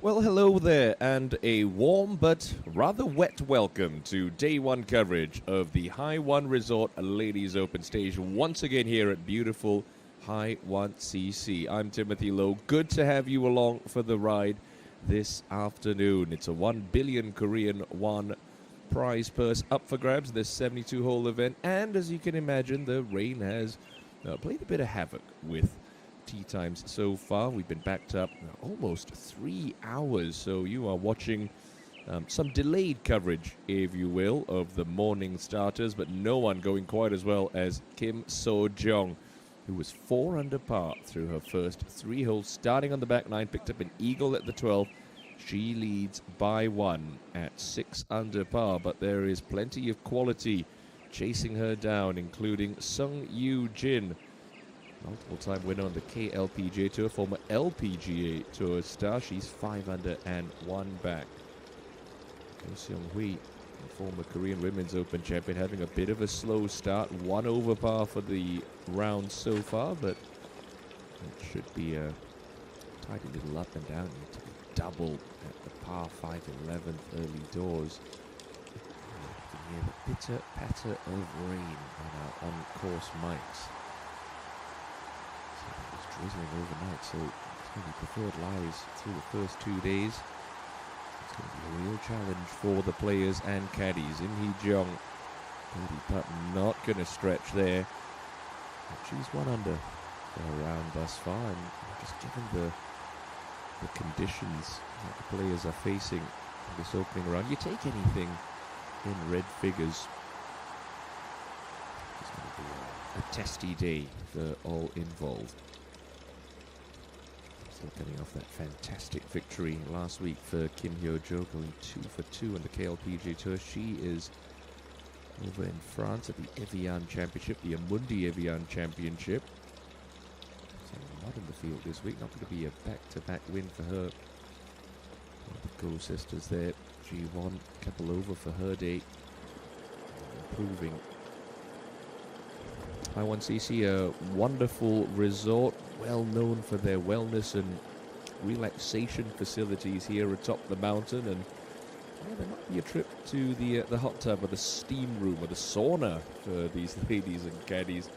Well, hello there, and a warm but rather wet welcome to day one coverage of the High1 Resort Ladies Open stage once again here at beautiful High1 CC. I'm Timothy Lowe. Good to have you along for the ride this afternoon. It's a 1 billion Korean won prize purse up for grabs, this 72-hole event, and as you can imagine, the rain has played a bit of havoc with tee times so far. We've been backed up almost 3 hours, so you are watching some delayed coverage, if you will, of the morning starters, but no one going quite as well as Kim So-jong, who was 4 under par through her first 3 holes, starting on the back 9, picked up an eagle at the 12. She leads by 1 at 6 under par, but there is plenty of quality chasing her down, including Sung Yoo Jin, multiple-time winner on the KLPGA Tour, former LPGA Tour star. She's 5 under and 1 back. Ko Seung-hui, the former Korean Women's Open champion, having a bit of a slow start. 1 over par for the round so far, but it should be a tidy little up and down. Need to be double at the par 5 11th early doors. You can hear the bitter patter of rain on our on-course mics. It's drizzling overnight, so it's going to be preferred lies through the first 2 days. It's going to be a real challenge for the players and caddies. In Hee-jung, birdie putt not going to stretch there. But she's 1 under for a round thus far, and just given the conditions that the players are facing in this opening round, you take anything in red figures. It's going to be a testy day for all involved. Still coming off that fantastic victory last week for Kim Hyo-jo, going 2 for 2 on the KLPGA Tour. She is over in France at the Evian Championship, the Amundi Evian Championship. So not in the field this week, not going to be a back-to-back win for her. The Go sisters there, G1, a couple over for her day, improving. High1CC, a wonderful resort, well known for their wellness and relaxation facilities here atop the mountain, and there might be a trip to the hot tub or the steam room or the sauna for these ladies and caddies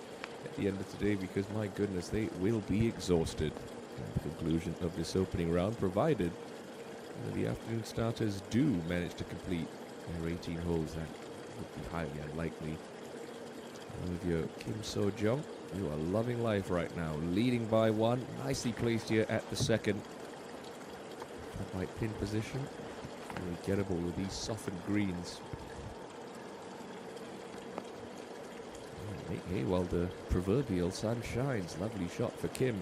at the end of today, because my goodness, they will be exhausted at the conclusion of this opening round, provided the afternoon starters do manage to complete their 18 holes. That would be highly unlikely. Olivia Kim So-jong, you are loving life right now, leading by 1, nicely placed here at the second. That white pin position, really gettable with these softened greens. Hey, while the proverbial sun shines, lovely shot for Kim.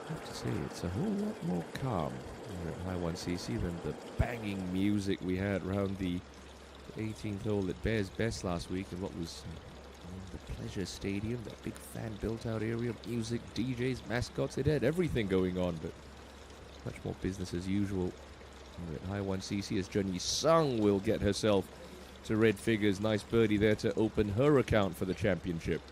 I have to say, it's a whole lot more calm here at High1CC than the banging music we had around the 18th hole at Bears Best last week, and what was the Pleasure Stadium, that big fan built-out area, music, DJs, mascots. It had everything going on, but much more business as usual here at High1CC, as Jun Yi-sung will get herself to red figures. Nice birdie there to open her account for the championship.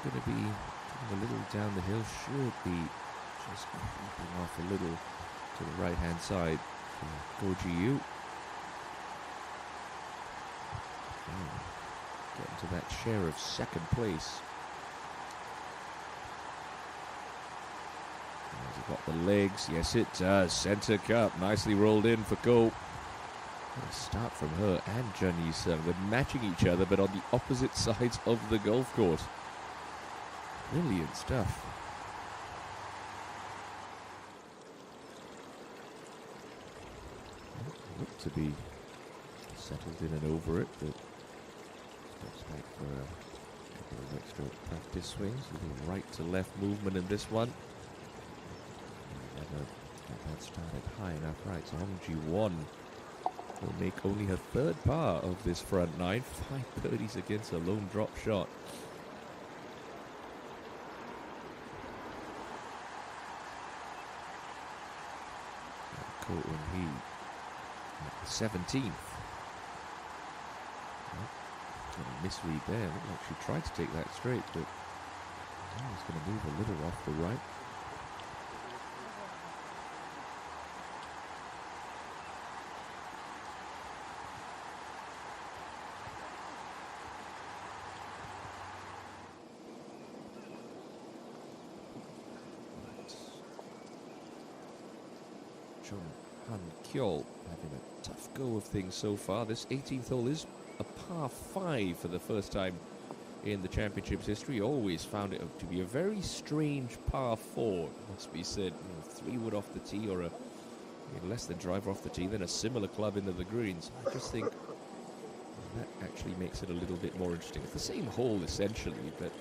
Going to be a little down the hill, should be just creeping off a little to the right hand side for Go Ji-yu. Getting to that share of second place. Has it got the legs? Yes, it does. Center cup, nicely rolled in for Go. What a start from her and Jun Yi-sung. They're matching each other, but on the opposite sides of the golf course. Brilliant stuff. Look to be settled in and over it, but steps back for a couple of extra practice swings. A little right to left movement in this one. Never got that started high enough. Right, so Hong Ji-won will make only her third par of this front nine. 5 birdies against a lone drop shot. Colton He, 17th. Misread there. Looked like she tried to take that straight, but he's going to move a little off the right. Chung Han Kyo having a tough go of things so far. This 18th hole is a par 5 for the first time in the championship's history. Always found it to be a very strange par 4, must be said. 3 wood off the tee, or a less than driver off the tee, then a similar club into the greens. I just think that actually makes it a little bit more interesting. It's the same hole essentially, but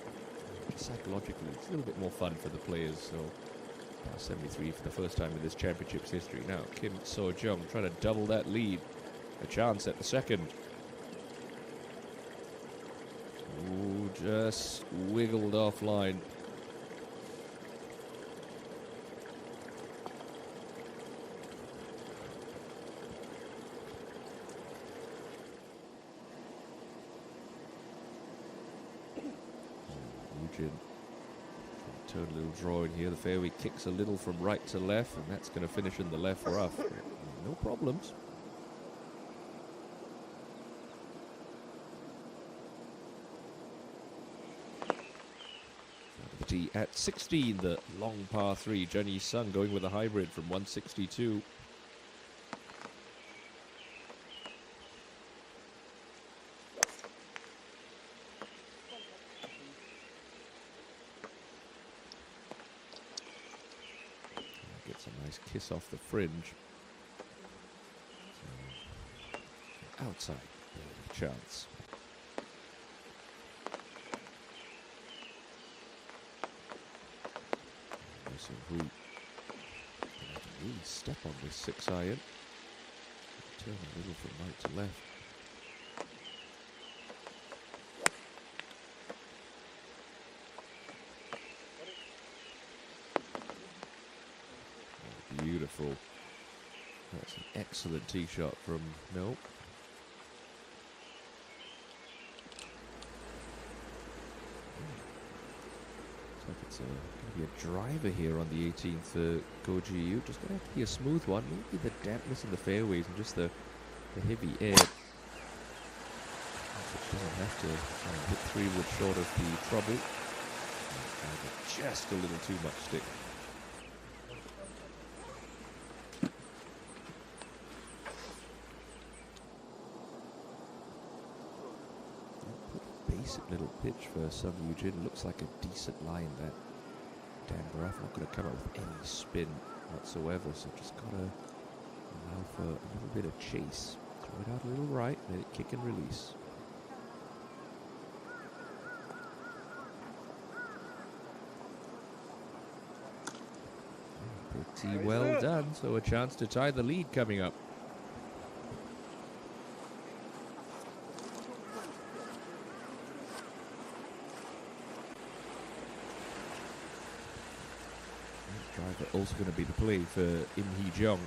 psychologically it's a little bit more fun for the players. So 73 for the first time in this championship's history. Now Kim So-jung trying to double that lead. A chance at the second. Ooh, just wiggled offline. Eugene turn a little draw in here. The fairway kicks a little from right to left, and that's going to finish in the left rough. No problems. At 16, the long par 3. Jun Yi-sung going with a hybrid from 162. Gets a nice kiss off the fringe. Outside, chance. So we really step on this 6-iron. Turn a little from right to left. Oh, beautiful. That's an excellent tee shot from Nope. It's going to be a driver here on the 18th Go Ji-yu. Just going to have to be a smooth one. Maybe the dampness in the fairways and just the heavy air. Doesn't have to hit 3 wood short of the trouble. Just a little too much stick. Basic little pitch for Sung Woo-jin. Looks like a decent line that Dan Barath not going to come up with any spin whatsoever, so just got to allow for a little bit of chase. Throw it out a little right, let it kick and release. Pretty well done, so a chance to tie the lead coming up. Driver also going to be the play for Im Hee-jung.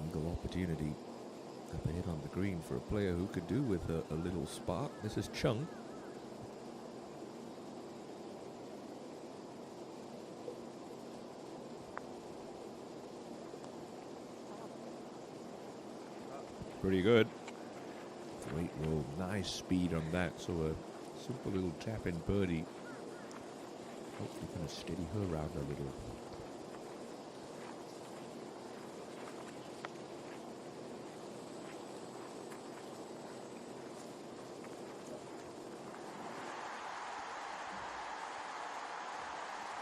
Eagle opportunity up ahead on the green for a player who could do with a little spark. This is Chung. Pretty good. Great roll. Nice speed on that. So a simple little tap-in birdie. Hopefully going to steady her around a little.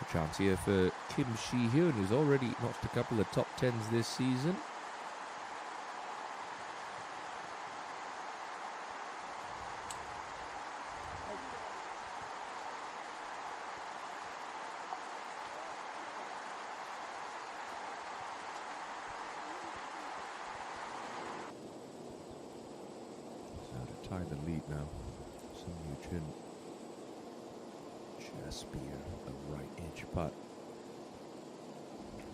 A chance here for Kim Shi-hyun, who's already notched a couple of top tens this season. So to tie the lead now, Sung Yoo-jin. Just be a right edge putt.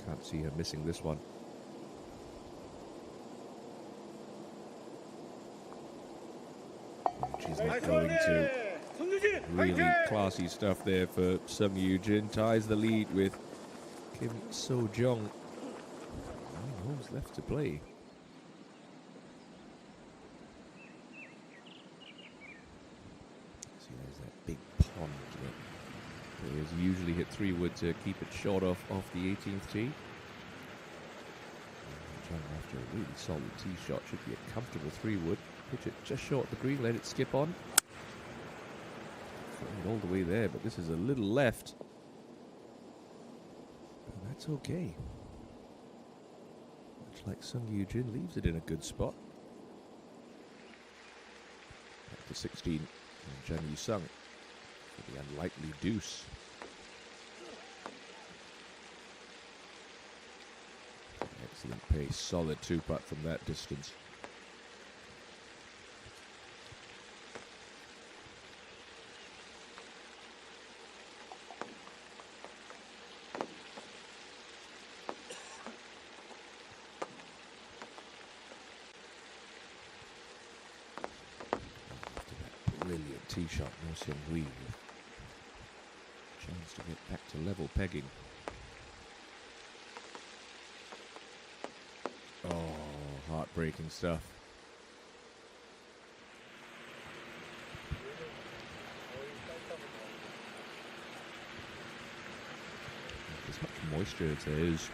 Can't see her missing this one. She's not going to. Really classy stuff there for Sung Yoo-jin. Ties the lead with Kim So-jung. 9 holes left to play. See, there's that big pond that players usually hit 3-wood to keep it short off the 18th tee. After a really solid tee shot, should be a comfortable 3-wood. Pitch it just short of the green, let it skip on. All the way there, but this is a little left. And that's okay. Much like Sung Yoo-jin, leaves it in a good spot. Back to 16, and Jun Yu-sung for the unlikely deuce. Excellent pace, solid 2-putt from that distance. Brilliant tee shot, No Seung-hui. Chance to get back to level pegging. Oh, heartbreaking stuff. As much moisture as there is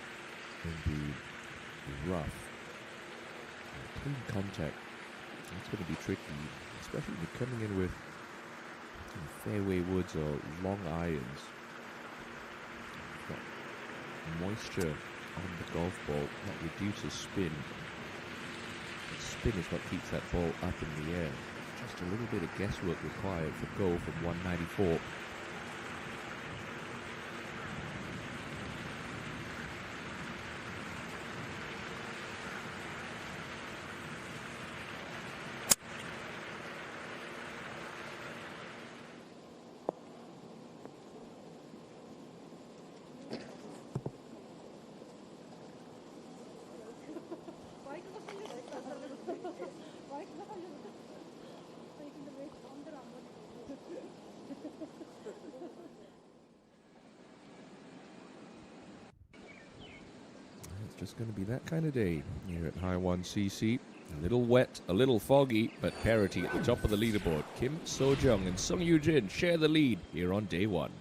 in the rough, clean contact, that's going to be tricky, especially if you're coming in with fairway woods or long irons. Got moisture on the golf ball that reduces spin. And spin is what keeps that ball up in the air. Just a little bit of guesswork required for go from 194. It's just going to be that kind of day here at High1 CC. A little wet, a little foggy, but parity at the top of the leaderboard. Kim So-jung and Sung Yoo-jin share the lead here on day one.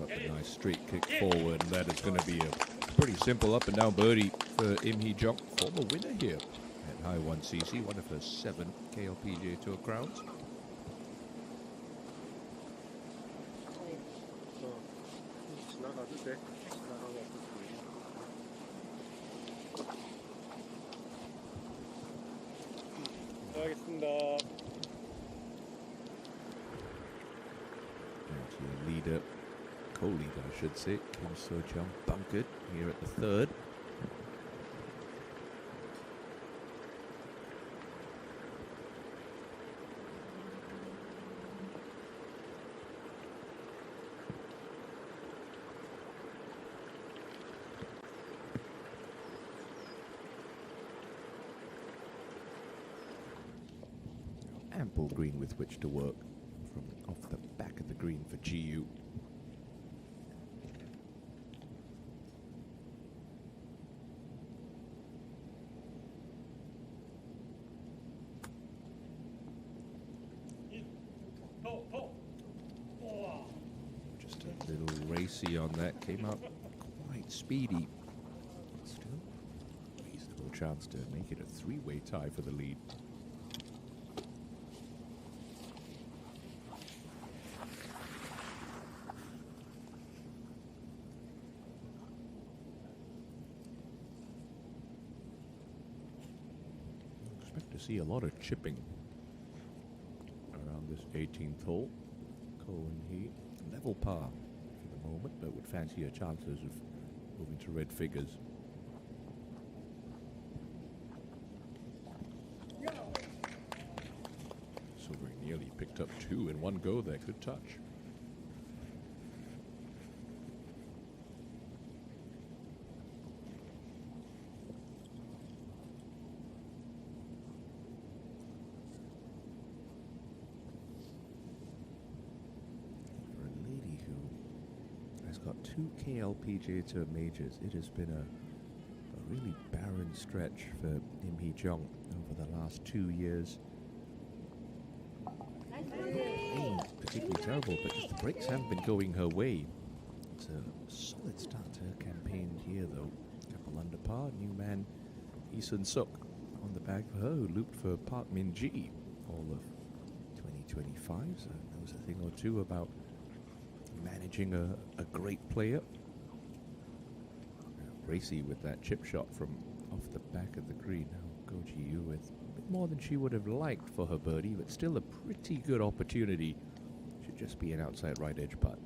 A nice straight kick forward, and that is going to be a pretty simple up and down birdie for Im Hee Jung, former winner here at High1 CC, one of her 7 KLPGA Tour crowns. Your leader, co-leader I should say, Kim So-Chung, bunkered here at the 3rd. Ample green with which to work from off the back of the green for GU. Just a little racy on that, came out quite speedy. Still reasonable chance to make it a 3-way tie for the lead. To see a lot of chipping around this 18th hole. Cole and Hee, level par for the moment, but would fancy her chances of moving to red figures. So very nearly picked up 2 in one go there. Good touch. Got 2 KLPGA Tour majors. It has been a really barren stretch for Im Hee Jung over the last 2 years. Ain't particularly terrible, but just the breaks haven't been going her way. It's a solid start to her campaign here, though. Couple under par. New man Lee Sun-suk on the bag for her, who looped for Park Min-ji all of 2025. So knows a thing or two about managing a great player. Racy with that chip shot from off the back of the green. Now Go Ji-yu with a bit more than she would have liked for her birdie, but still a pretty good opportunity. Should just be an outside right edge putt.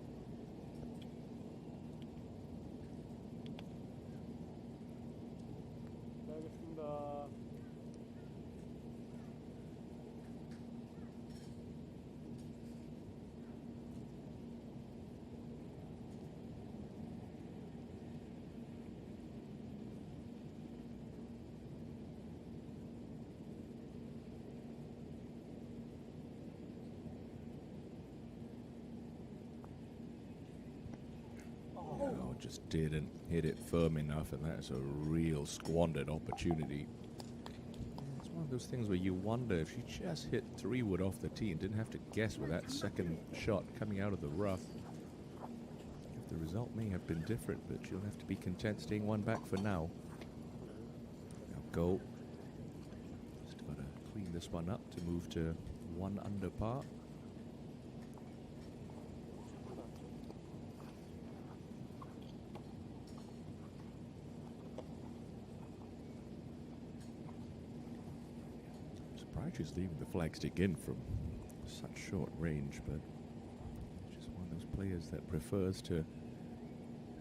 Just didn't hit it firm enough, and that's a real squandered opportunity. It's one of those things where you wonder if she just hit 3-wood off the tee and didn't have to guess with that second shot coming out of the rough. The result may have been different, but she'll have to be content staying 1 back for now. Now go. Just got to clean this one up to move to 1 under par. She's leaving the flagstick in from such short range, but she's one of those players that prefers to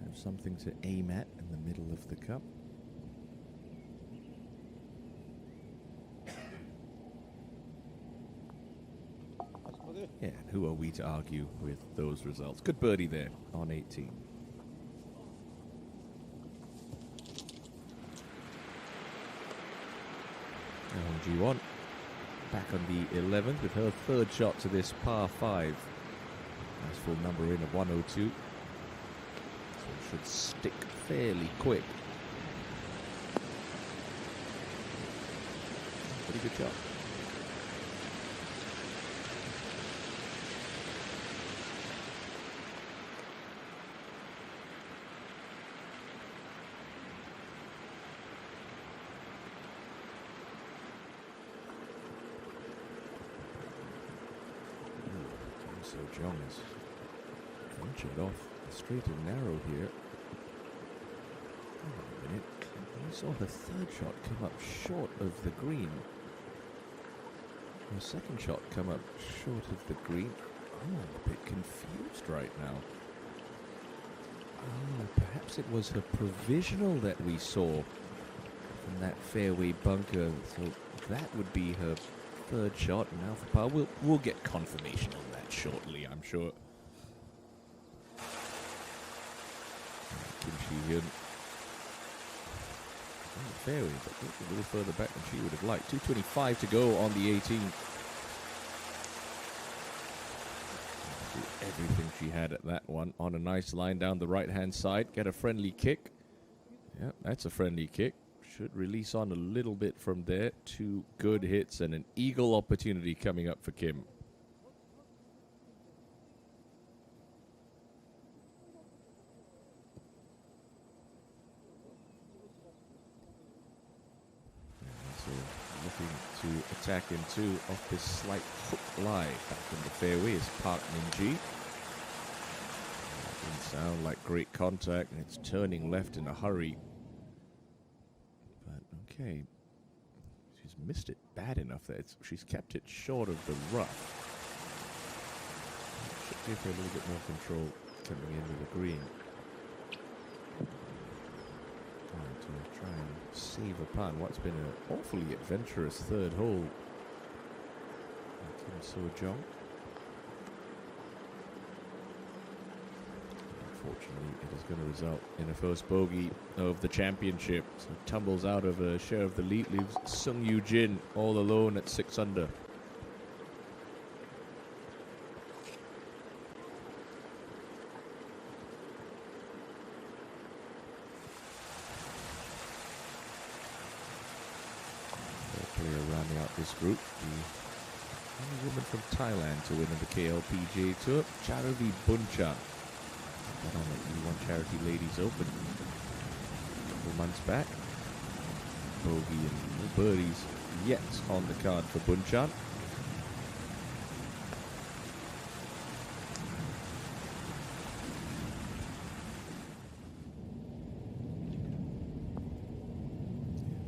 have something to aim at in the middle of the cup. Yeah, and who are we to argue with those results? Good birdie there on 18. And G1 back on the 11th with her 3rd shot to this par 5. Nice full number in of 102. So it should stick fairly quick. Pretty good shot. So Jong is ventured off the straight and narrow here. Hold on a minute. We saw her third shot come up short of the green. Her second shot come up short of the green. I'm a bit confused right now. Oh, perhaps it was her provisional that we saw from that fairway bunker. So that would be her third shot. And now for par, we'll get confirmation on that shortly, I'm sure. Kim Shi-hyun. The fairway, but a little further back than she would have liked. 225 to go on the 18th. Do everything she had at that one. On a nice line down the right-hand side. Get a friendly kick. Yep, that's a friendly kick. Should release on a little bit from there. 2 good hits and an eagle opportunity coming up for Kim. Looking to attack him too off this slight hook lie back in the fairway is Park Min-ji. Didn't sound like great contact, and it's turning left in a hurry. But okay, she's missed it bad enough that she's kept it short of the rough. Should give her a little bit more control coming into the green. To try and save a putt. What's been an awfully adventurous third hole. Kim So-jong. Unfortunately, it is going to result in a first bogey of the championship. So tumbles out of a share of the lead, leaves Sung Yoo Jin all alone at 6 under. Rounding out this group, the only woman from Thailand to win in the KLPGA Tour, Charavi Bunchan. Got on the E1 Charity Ladies Open a couple months back. Bogey and no birdies yet on the card for Bunchan.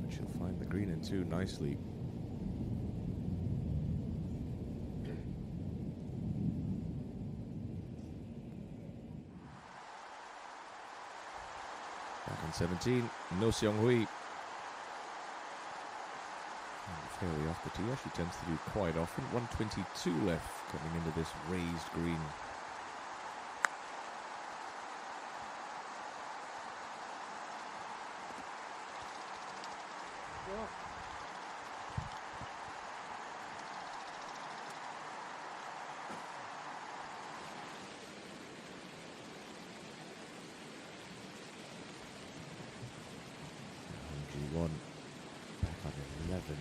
She'll find the green in two nicely. Back on 17, No Seong-hui. Fairway off the tee, as she tends to do quite often. 122 left coming into this raised green. G1 back on 11.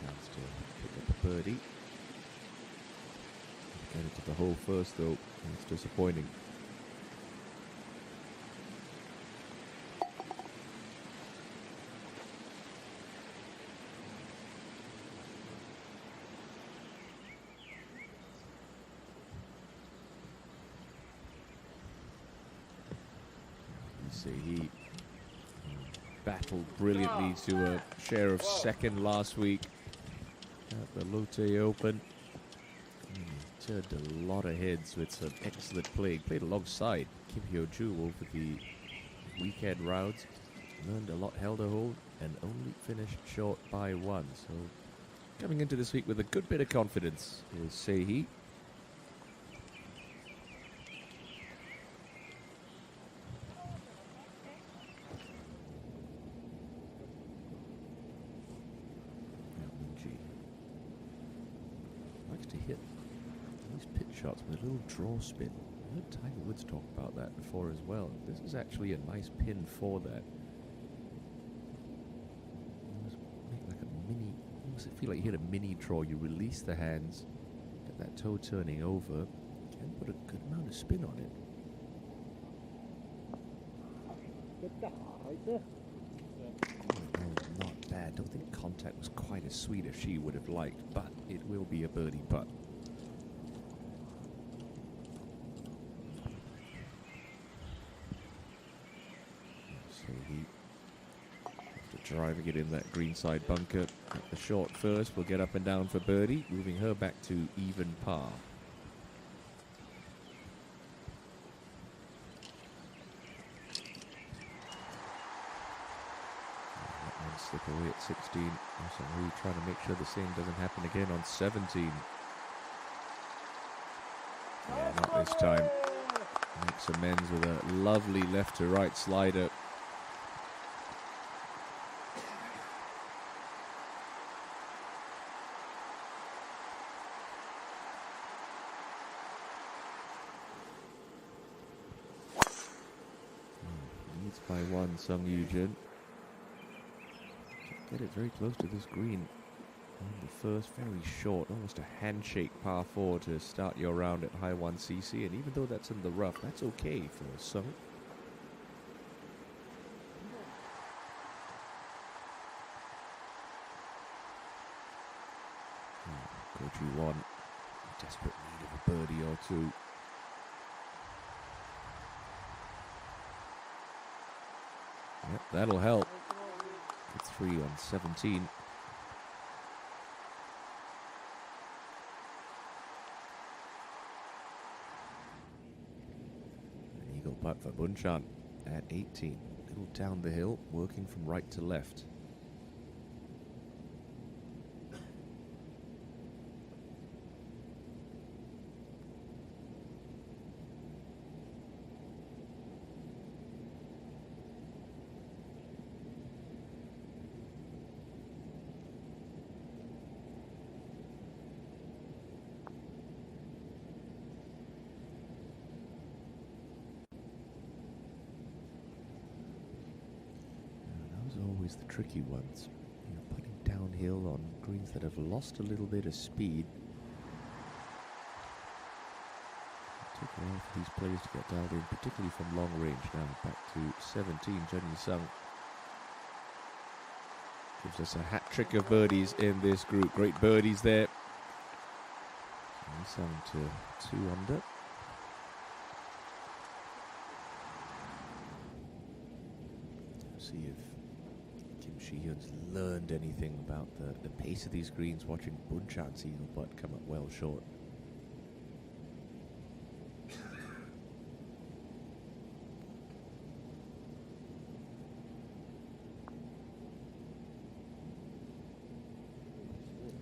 Chance to pick up a birdie. Get it to the hole first though, and it's disappointing. He battled brilliantly to a share of second last week at the Lotte Open. Turned a lot of heads with some excellent play. Played alongside Kim Hyo-joo over the weekend rounds. Learned a lot, held a hold, and only finished short by 1. So coming into this week with a good bit of confidence is Sehee. Likes to hit these pitch shots with a little draw spin. I heard Tiger Woods talk about that before as well. This is actually a nice pin for that. Make like a mini, almost feel like you hit a mini draw. You release the hands, get that toe turning over, can put a good amount of spin on it. Oh, not bad. Don't think contact was quite as sweet as she would have liked, but it will be a birdie putt. he after driving it in that greenside bunker at the short first, will get up and down for birdie, moving her back to even par. Slip away at 16. So I'm really trying to make sure the same doesn't happen again on 17. Yeah, not this time. Makes amends with a lovely left to right slider. Leads by one, Sung Yujin. Get it very close to this green on the first, very short, almost a handshake par 4 to start your round at High1 CC, and even though that's in the rough, that's okay for Sung. Koji Won, desperate need of a birdie or two. Yep, that'll help. 3 on 17. An eagle putt for Bunchan at 18. Little down the hill, working from right to left. Always the tricky ones, you know, putting downhill on greens that have lost a little bit of speed. It took a while for these players to get dialed in, particularly from long range. Now back to 17, Jenny Sung gives us a hat trick of birdies in this group. Great birdies there. Jenny Sung to 2 under. See if She-Hyun's learned anything about the pace of these greens, watching Bunchan's eagle putt come up well short.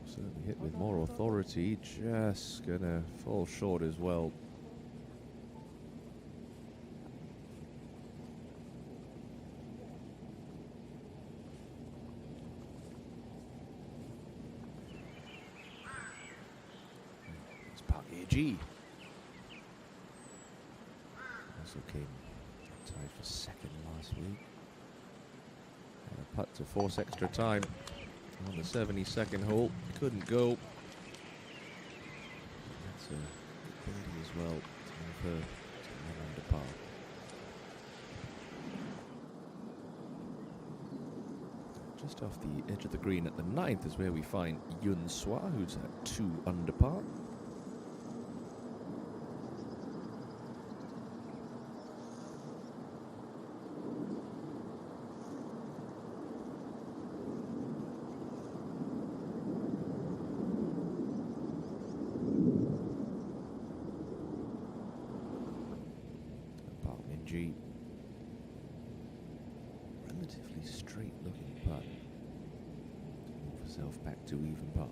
Certainly hit with more authority, just gonna fall short as well. Also came tied for second last week. And a putt to force extra time on the 72nd hole. Couldn't go. That's a good birdie as well to move her to 1 under par. Just off the edge of the green at the 9th is where we find Yun Swa, who's at 2 under par. Relatively straight looking putt to move herself back to even par.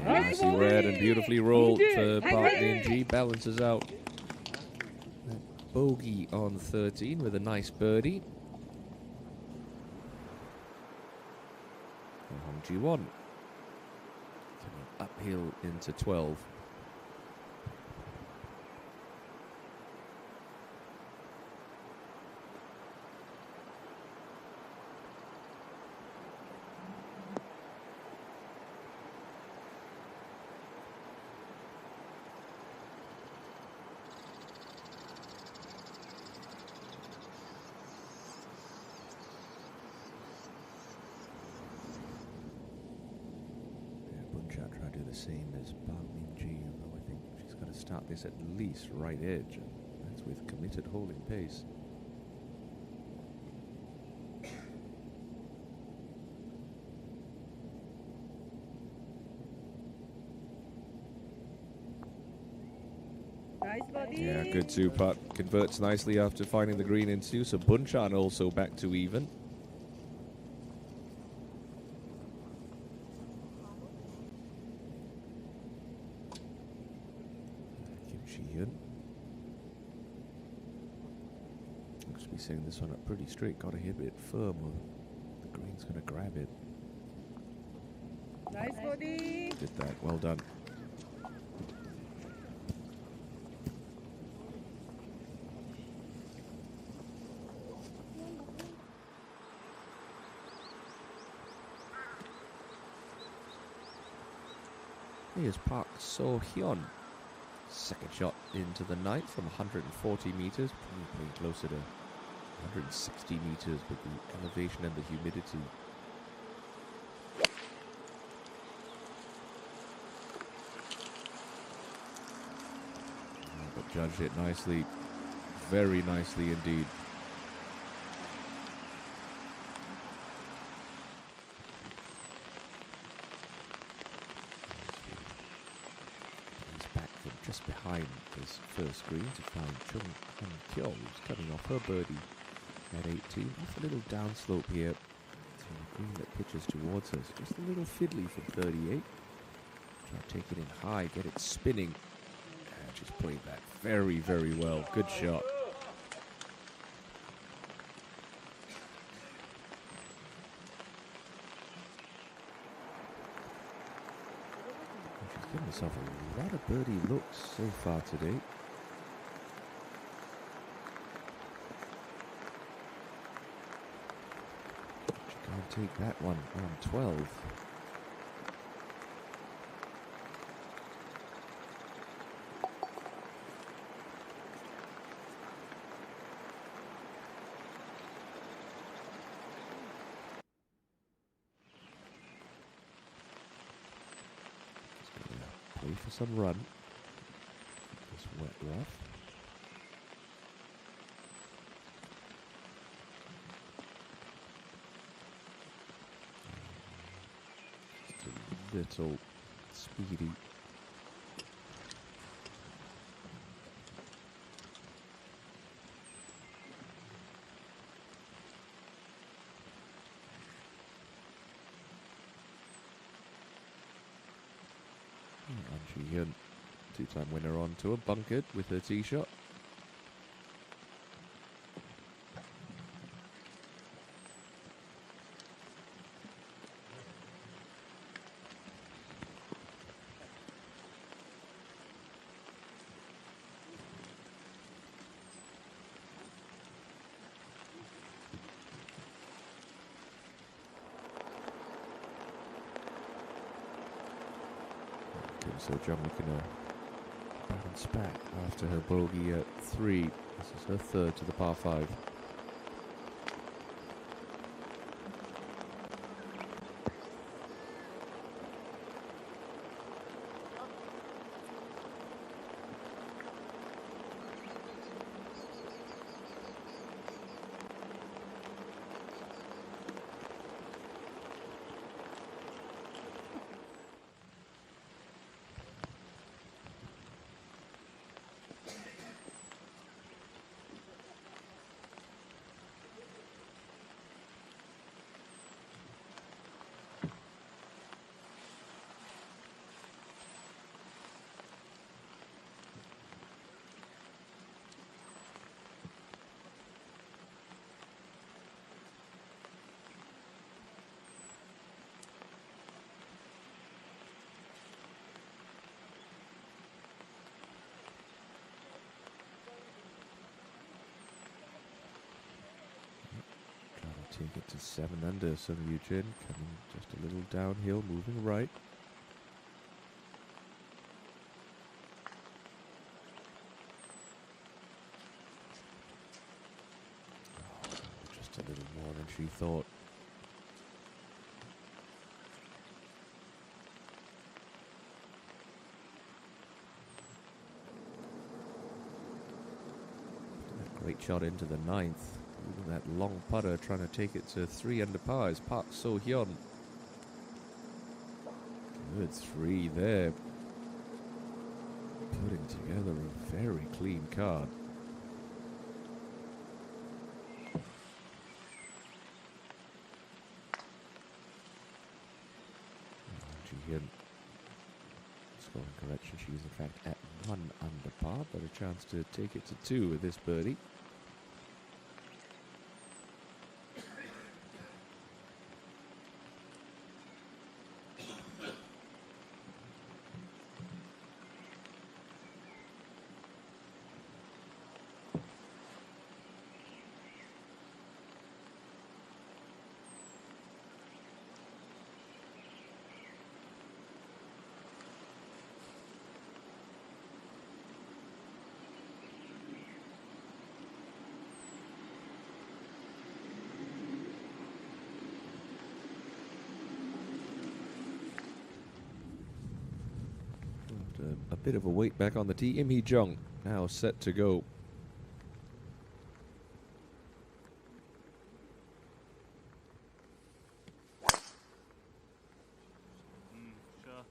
Nicely read and beautifully rolled for Park Min-ji. Balances out that bogey on 13 with a nice birdie. And Hong Ji-won uphill into 12. Try to do the same as Park Min-ji, although I think she's got to start this at least right edge, and that's with committed holding pace. Nice body. Yeah, good two-putt. Converts nicely after finding the green in two. So Bunchan also back to even. Kim Shi-hyun. Looks to be setting this one up pretty straight. Got to hit it firm or the green's going to grab it. Nice body. Did that. Well done. Here's Park So-hyun. Second shot into the ninth from 140 meters. Probably closer to 160 meters with the elevation and the humidity. But judged it nicely. Very nicely indeed. Just behind his first green to find Chung Han-kyo, who's coming off her birdie at 18. Off a little downslope here to the green that pitches towards us. Just a little fiddly from 38. Try to take it in high, get it spinning. And she's played that very, very well. Good shot. She's given herself a lot of birdie looks so far today. She can't take that one on 12. Play for some run. This wet rough. Just a little speedy. She two-time winner on tour, bunkered with her tee shot. So John looking to bounce back after her bogey at 3. This is her third to the par 5. Take it to 7 under, Sung Yoo-jin coming just a little downhill, moving right. Oh, just a little more than she thought. shot into the ninth. Even that long putter trying to take it to 3 under par is Park So-hyun. Good 3 there. Putting together a very clean card. Ji-hyun, scoring correction, she is in fact at 1 under par, but a chance to take it to 2 with this birdie. A bit of a weight back on the tee. Im Hee-jung now set to go. Sure. I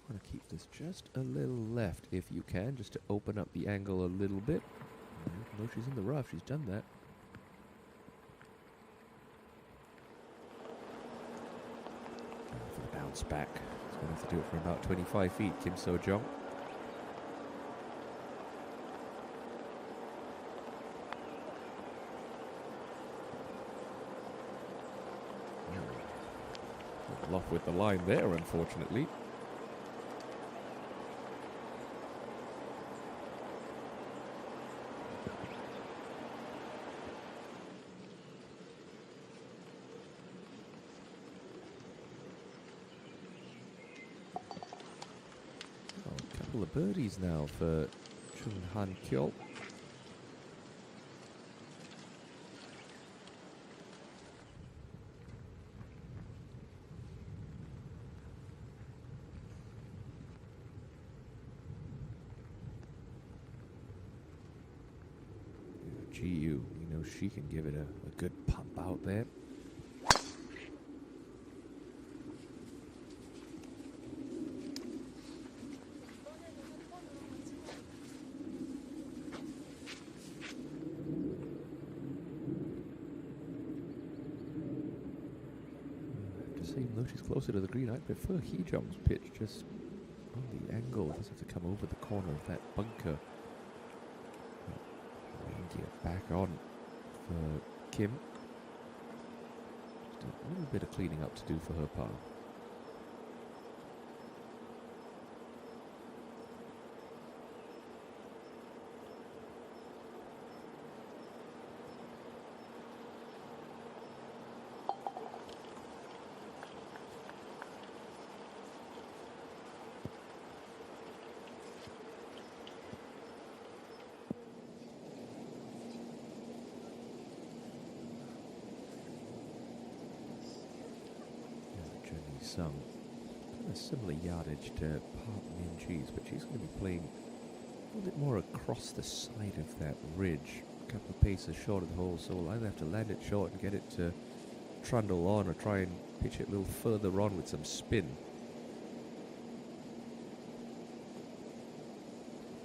want to keep this just a little left if you can, just to open up the angle a little bit. Even though she's in the rough, she's done that. For the bounce back. He's going to have to do it from about 25 feet, Kim So-jung. Little off with the line there, unfortunately. Couple of birdies now for Chung Han Kyo. GU, we know she can give it a good pump out there. Even though she's closer to the green, I'd prefer Hee-jung's pitch just on the angle. It does have to come over the corner of that bunker. Get back on for Kim. Just a little bit of cleaning up to do for her par. Some kind of similar yardage to Park Min-ji's, but she's going to be playing a little bit more across the side of that ridge. A couple of paces short of the hole, so we'll either have to land it short and get it to trundle on, or try and pitch it a little further on with some spin.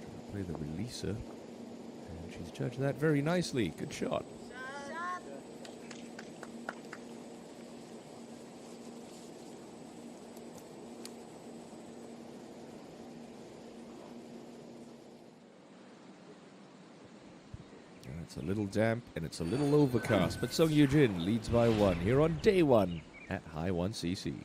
Trying to play the releaser, and she's judged that very nicely. Good shot. It's a little damp and it's a little overcast, but Sung Yoo-jin leads by 1 here on day 1 at High1 CC.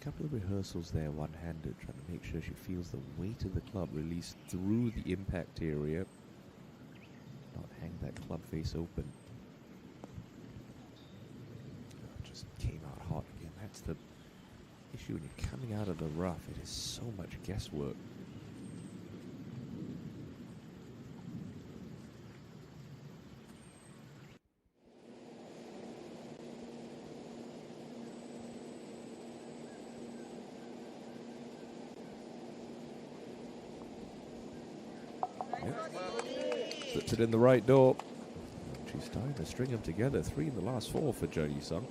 couple of rehearsals there, one-handed, trying to make sure she feels the weight of the club release through the impact area. Not hang that club face open. Oh, just came out hot again. That's the issue when you're coming out of the rough. It is so much guesswork. Puts it in the right door. She's starting to string them together. 3 in the last 4 for Jody Sung.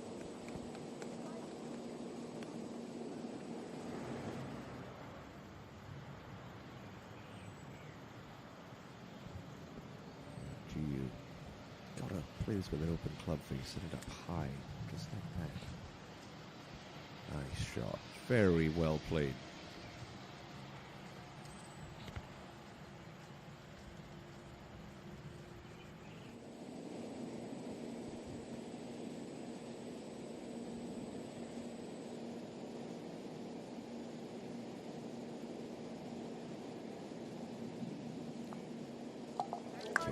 GU. Gotta play this with an open club face. Set it up high. Just like that. Nice shot. Very well played.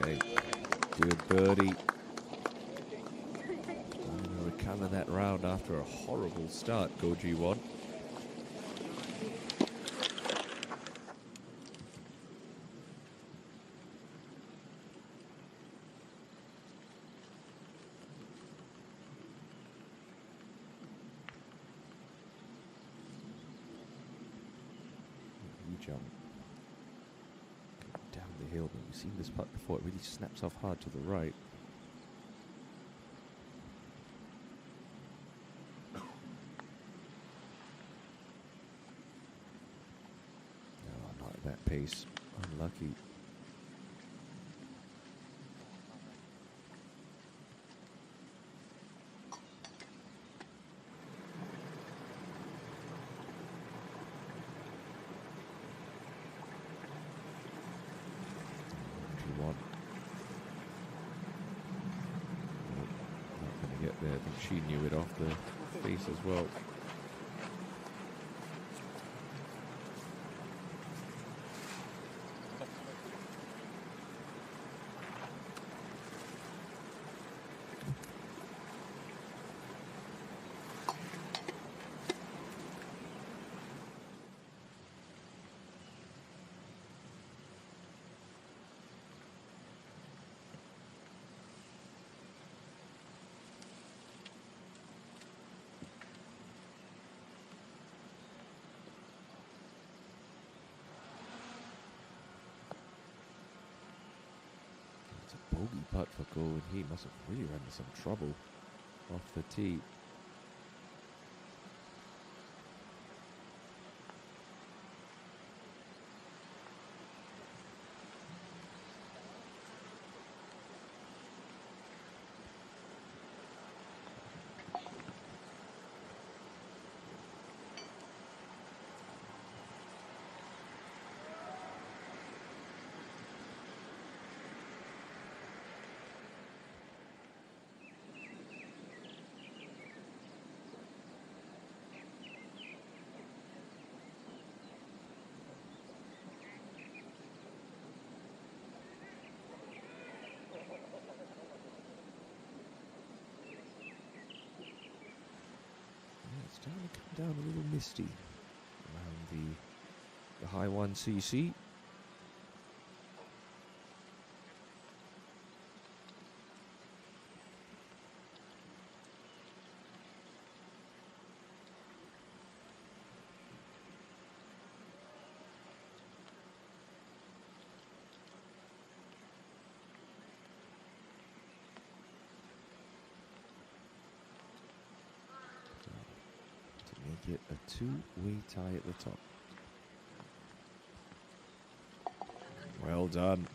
Okay, good birdie. Trying to recover that round after a horrible start, Go G1. You jump. Down the hill, but we've seen this putt before. It really snaps off hard to the right. No, not at that pace. Unlucky. There. I think she knew it off the face as well. Bogey putt for Go, and he must have really run into some trouble off the tee. It's starting to come down a little misty around the High1 CC. Get a two-way tie at the top. Well done.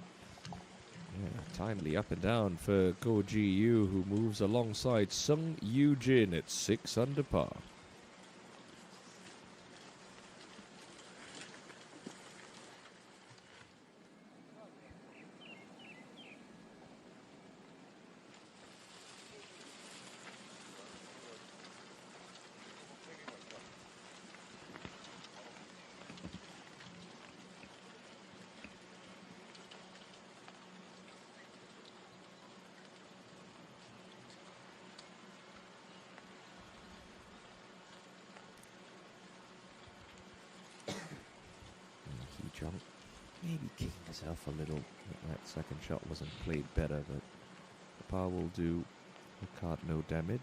Yeah, timely up and down for Go Ji-yu, who moves alongside Sung Yoo-jin at 6 under par. maybe king himself a little. That second shot wasn't played better, but the par will do the card no damage.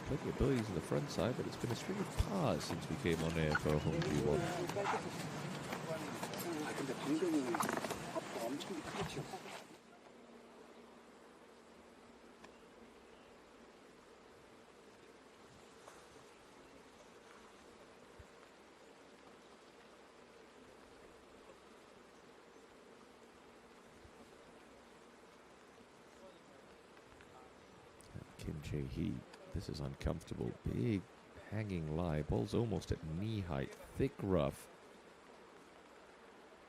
Plenty of birdies on the front side, but it's been a string of pars since we came on air for a home G1. Kim Jae-hee. This is uncomfortable. Big hanging lie. Ball's almost at knee height. Thick rough.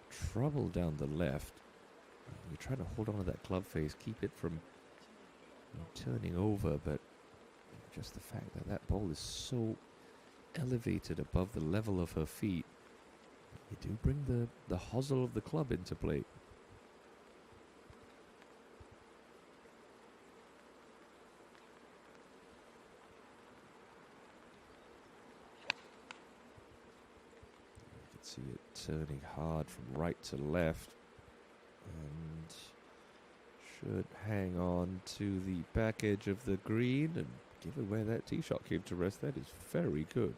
Trouble down the left. You're trying to hold on to that club face. Keep it from turning over. But just the fact that that ball is so elevated above the level of her feet. You do bring the hosel of the club into play. See it turning hard from right to left, and should hang on to the back edge of the green, and given where that tee shot came to rest, that is very good.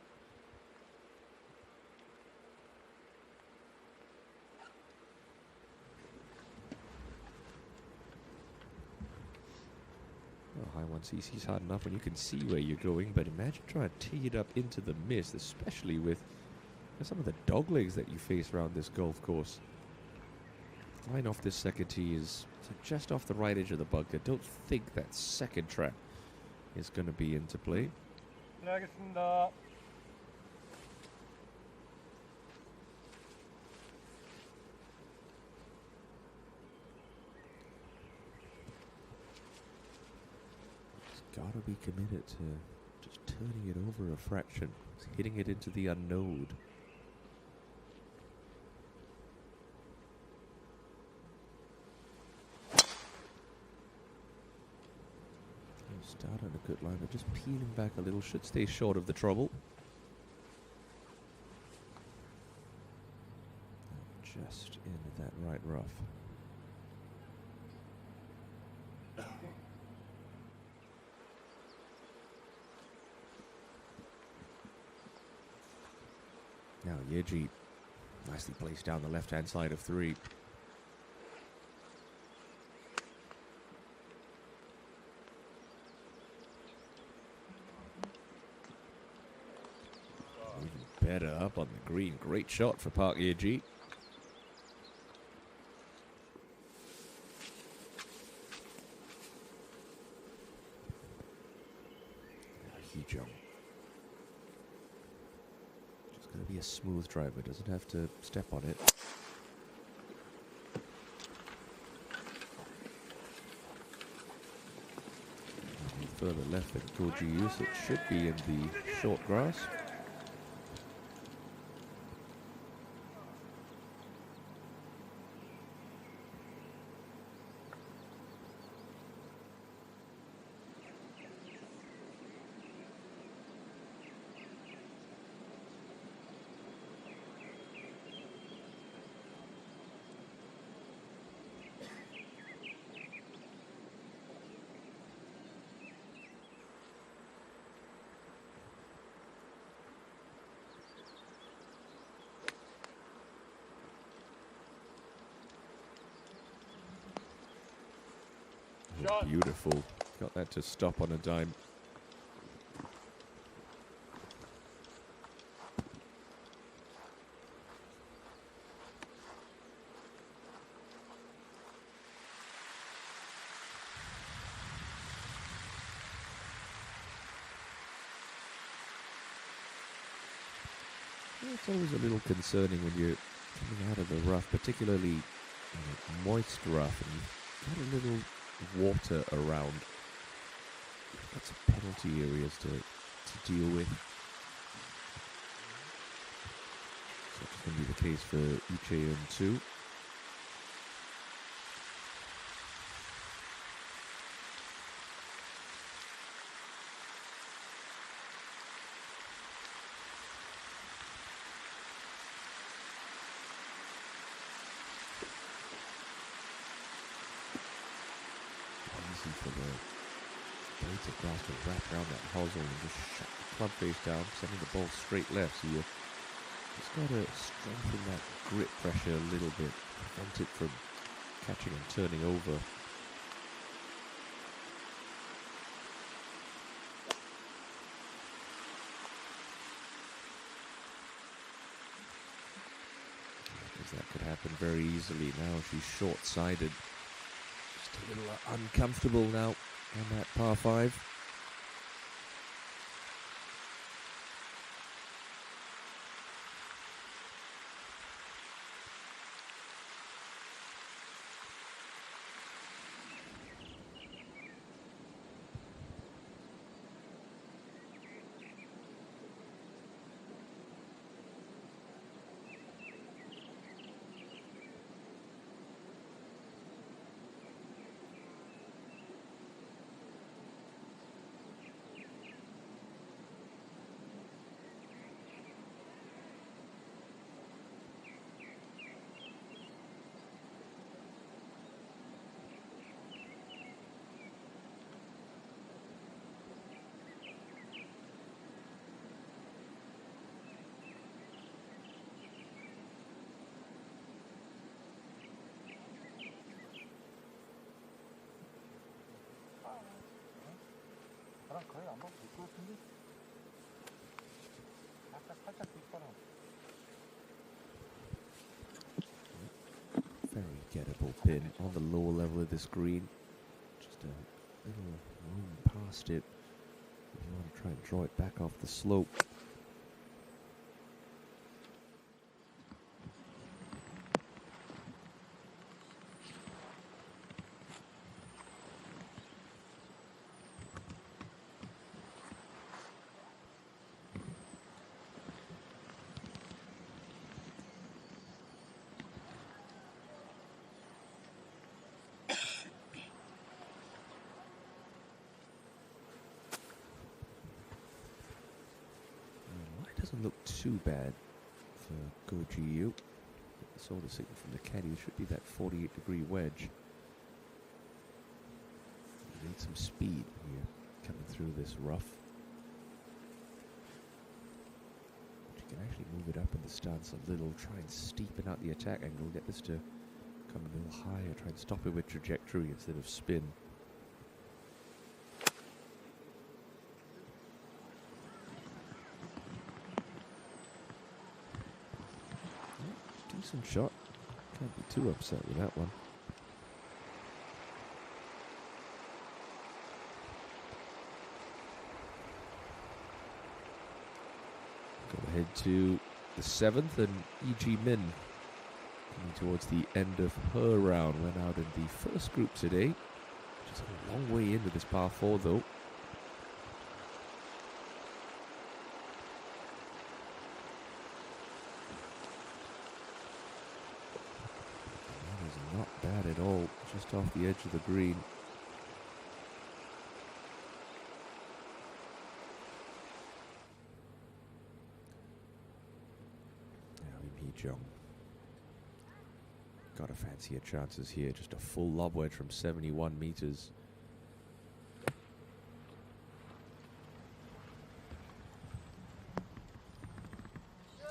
Well, High1 CC's hard enough when you can see where you're going, but imagine trying to tee it up into the mist, especially with some of the dog legs that you face around this golf course. Flying off this second tee is just off the right edge of the bunker. Don't think that second trap is going to be into play. 알겠습니다. It's got to be committed to just turning it over a fraction, hitting it into the unknown. Start on a good line, but just peeling back a little. Should stay short of the trouble. Just into that right rough. Now Yeji nicely placed down the left-hand side of 3. Better up on the green. Great shot for Park Ye-ji. Hee-jung. Just going to be a smooth driver. Doesn't have to step on it. Further left than Goji Yus. It should be in the short grass. Oh, beautiful. Got that to stop on a dime. It's always a little concerning when you're coming out of the rough, particularly moist rough, and you've got a little water around. Lots of penalty areas to deal with. So it's going to be the case for Icheon too. Easy for the blades of grass to wrap around that hosel and just shut the club face down, sending the ball straight left. So you just got to strengthen that grip pressure a little bit, prevent it from catching and turning over. Because that could happen very easily now. She's short-sided. Just a little uncomfortable now on that par 5. 바람 거의 안 봐도 될 것 같은데? 살짝 뒷바람. Very gettable pin on the lower level of this green. Just a little room past it. You want to try and draw it back off the slope. Doesn't look too bad for Goji-Yu. Saw the signal from the caddy. It should be that 48-degree wedge. You need some speed here coming through this rough. But you can actually move it up in the stance a little, try and steepen out the attack angle, get this to come a little higher, try and stop it with trajectory instead of spin. Decent shot. Can't be too upset with that one. Go ahead to the 7th, and E.G. Min coming towards the end of her round. Went out in the first group today. Just a long way into this par 4 though. Not bad at all, just off the edge of the green. Now in Hee-jung. Gotta fancy her chances here, just a full lob wedge from 71 meters.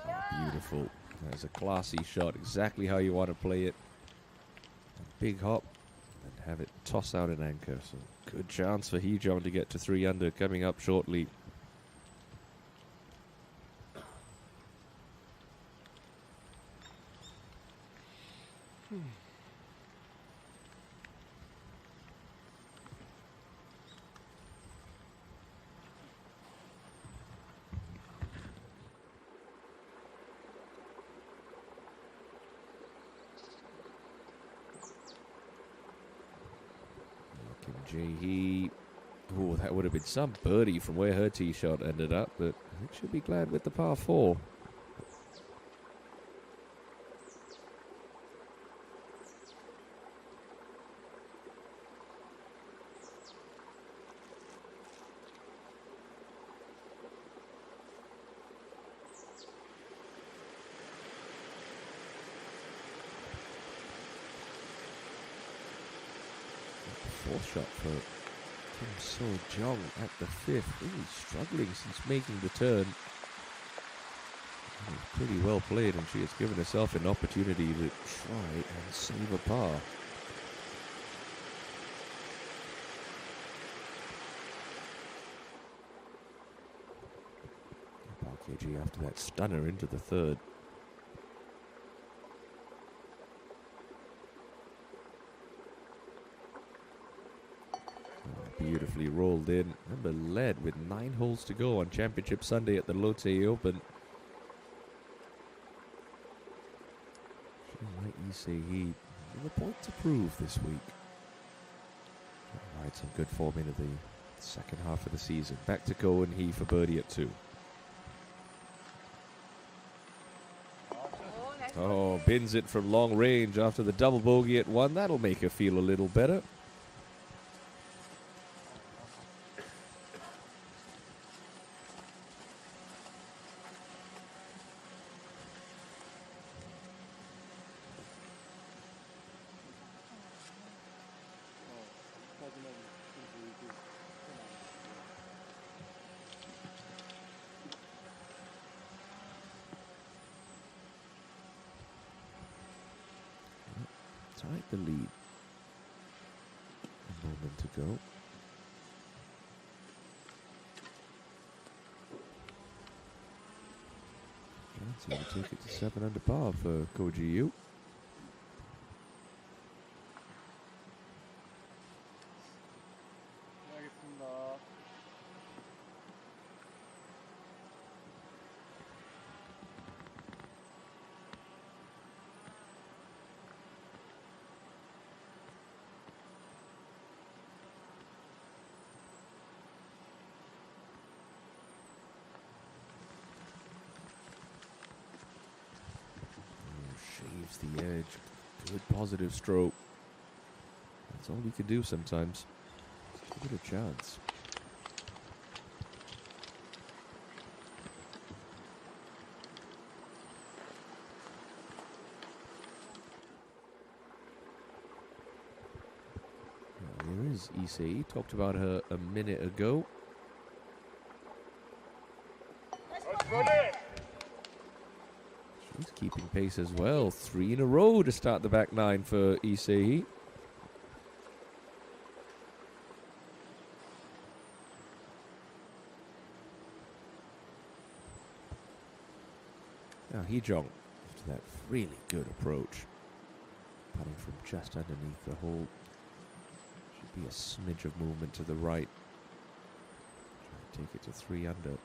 Oh, beautiful. That's a classy shot, exactly how you want to play it. Big hop and have it toss out an anchor. So good chance for Hee-jung to get to 3 under coming up shortly. Jae-hee. Oh, that would have been some birdie from where her tee shot ended up, but I think she'll be glad with the par 4. Fourth shot for Kim So-jong at the 5th. Really struggling since making the turn. Pretty well played, and she has given herself an opportunity to try and save a par. KG after that stunner into the 3rd. Beautifully rolled in. Remember, led with 9 holes to go on Championship Sunday at the Lotte Open. Like you say, he has a point to prove this week. Ride some good form into the second half of the season. Back to Ko and he for birdie at 2. Oh, bins it from long range after the double bogey at 1. That'll make her feel a little better. Tied the lead. A moment to go. So we take it to 7 under par for Ko Ji-yu. Shaves the edge. Good positive stroke. That's all you can do sometimes. Just give it a chance. There is Issei. Talked about her a minute ago. She's keeping pace as well. 3 in a row to start the back 9 for Issei. Now Hee-jong, after that really good approach, putting from just underneath the hole. Should be a smidge of movement to the right. Try to take it to 3 under.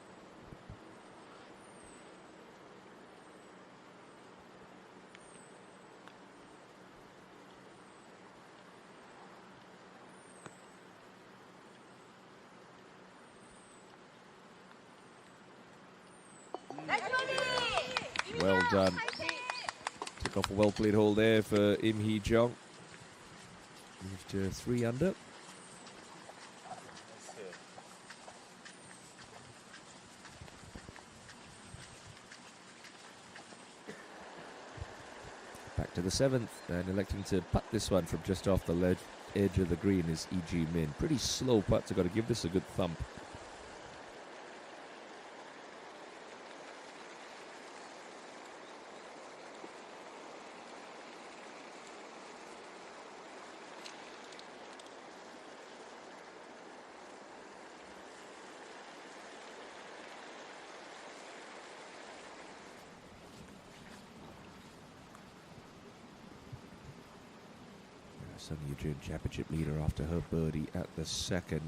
Well done. Took off a well-played hole there for Im Hee-jong. Moved to 3 under. Back to the 7th, and electing to putt this one from just off the edge of the green is E.G. Min. Pretty slow putt, so got to give this a good thump. Sun Yujin championship leader after her birdie at the 2nd.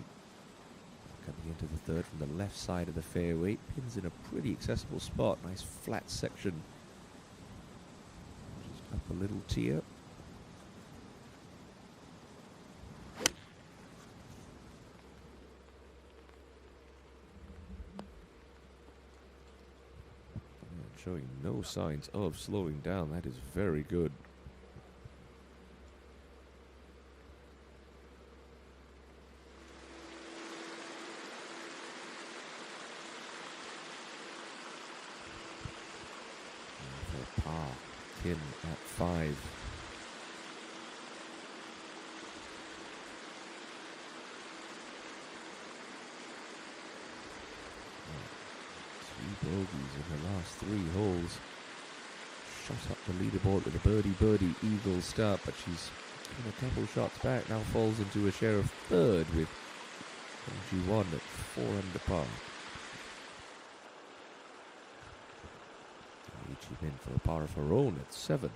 Coming into the 3rd from the left side of the fairway. Pins in a pretty accessible spot. Nice flat section. Just up a little tier. showing no signs of slowing down. That is very good. For par, Kim at 5. Bogeys in her last 3 holes. Shot up the leaderboard with a birdie eagle start, but she's in a couple shots back. Now falls into a share of 3rd with ENG1 at 4 under par. She's in for a par of her own at 7.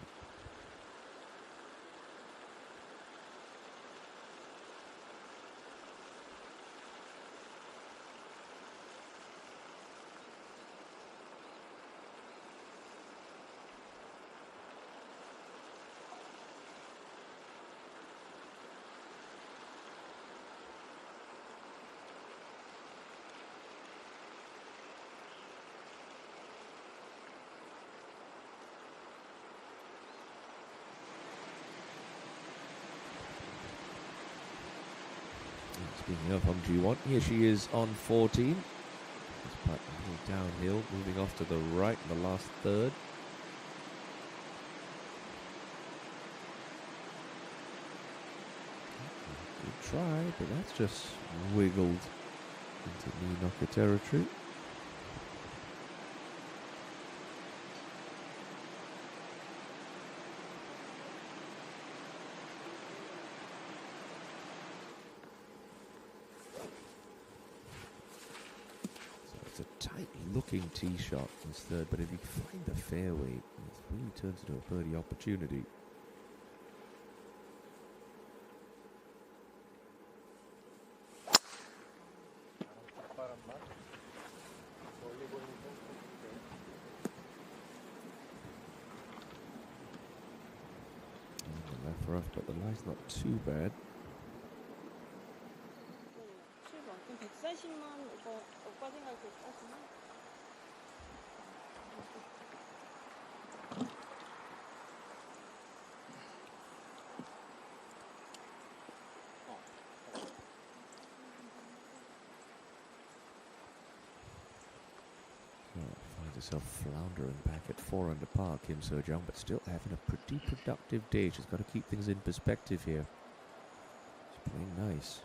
Speaking of ENG1, here she is on 14. This putt downhill, moving off to the right in the last 3rd. Good try, but that's just wiggled into knee knocker territory. Looking tee shot is 3rd, but if you find the fairway, it really turns into a birdie opportunity. And left rough, but the lie's not too bad. Finds herself floundering back at 4 under par, Kim So-jung, but still having a pretty productive day. She's got to keep things in perspective here. She's playing nice.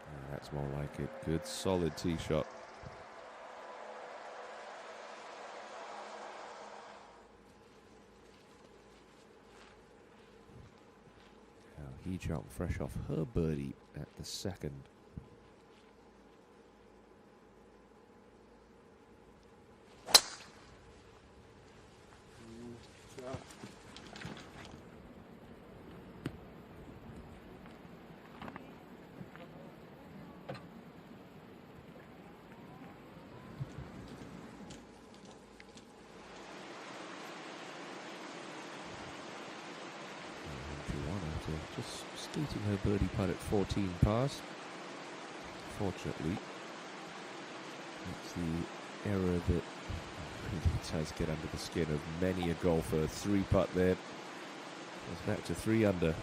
Yeah, that's more like it. Good solid tee shot. He jumped fresh off her birdie at the 2nd. Just skating her birdie putt at 14 past. Fortunately, it's the error that really does get under the skin of many a golfer. 3 putt there. Goes back to 3 under.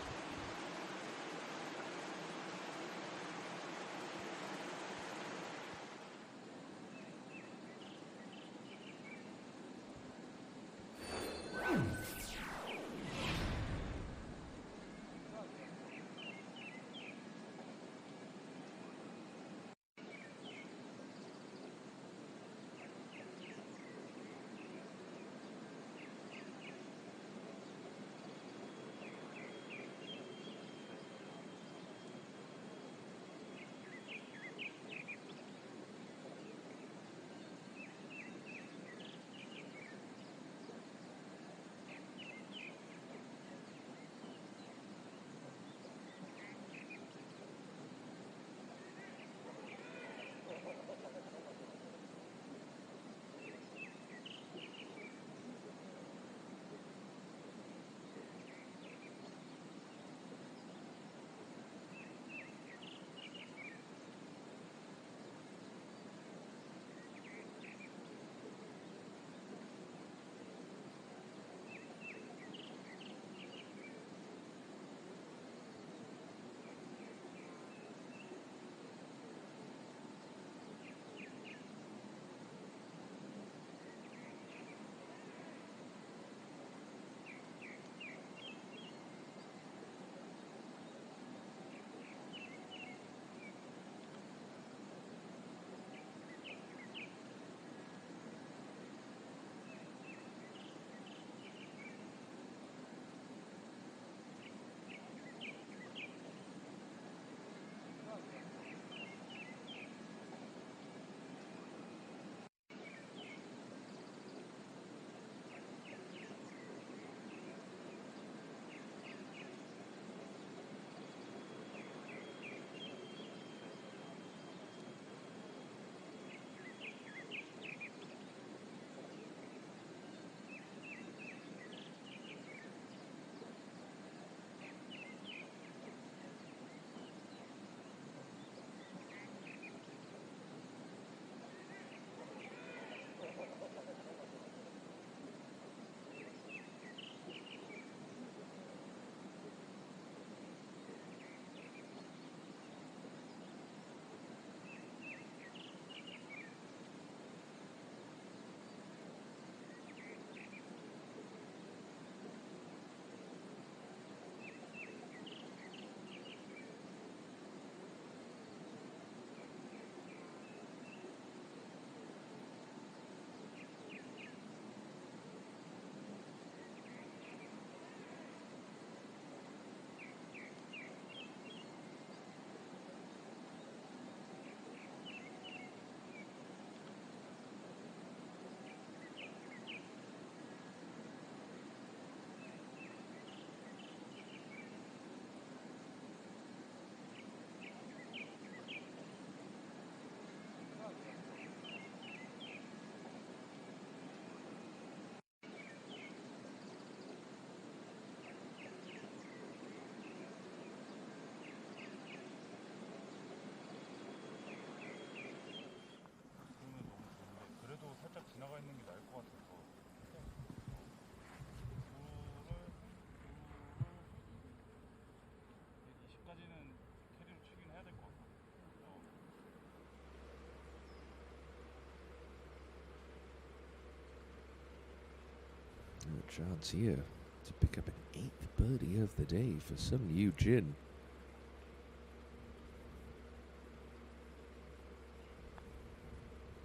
Chance here to pick up an 8th birdie of the day for Sung Yu Jin.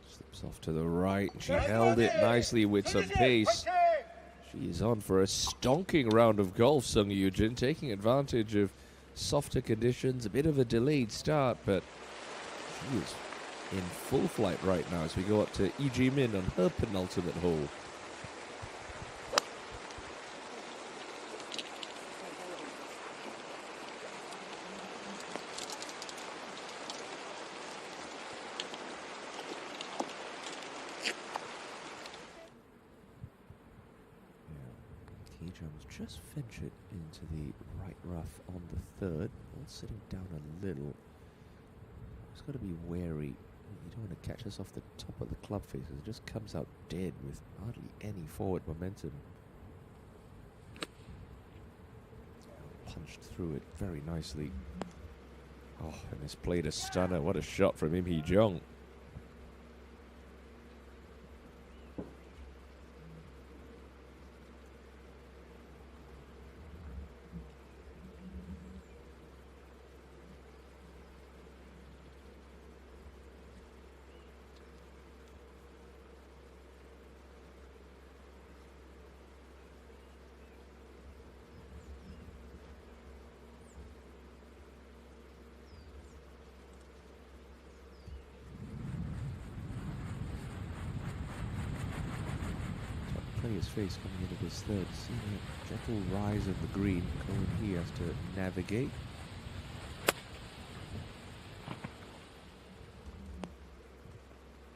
Slips off to the right, and she held it nicely with some pace. She is on for a stonking round of golf, Sung Yu Jin, taking advantage of softer conditions, a bit of a delayed start, but she is in full flight right now as we go up to Lee Ji-min on her penultimate hole. Just ventured into the right rough on the 3rd, all sitting down a little. Just got to be wary. You don't want to catch us off the top of the club face, because it just comes out dead with hardly any forward momentum. Punched through it very nicely. Oh, and has played a stunner. What a shot from Im Hee-jung. His face coming into this 3rd. See a gentle rise of the green. Cohen he has to navigate.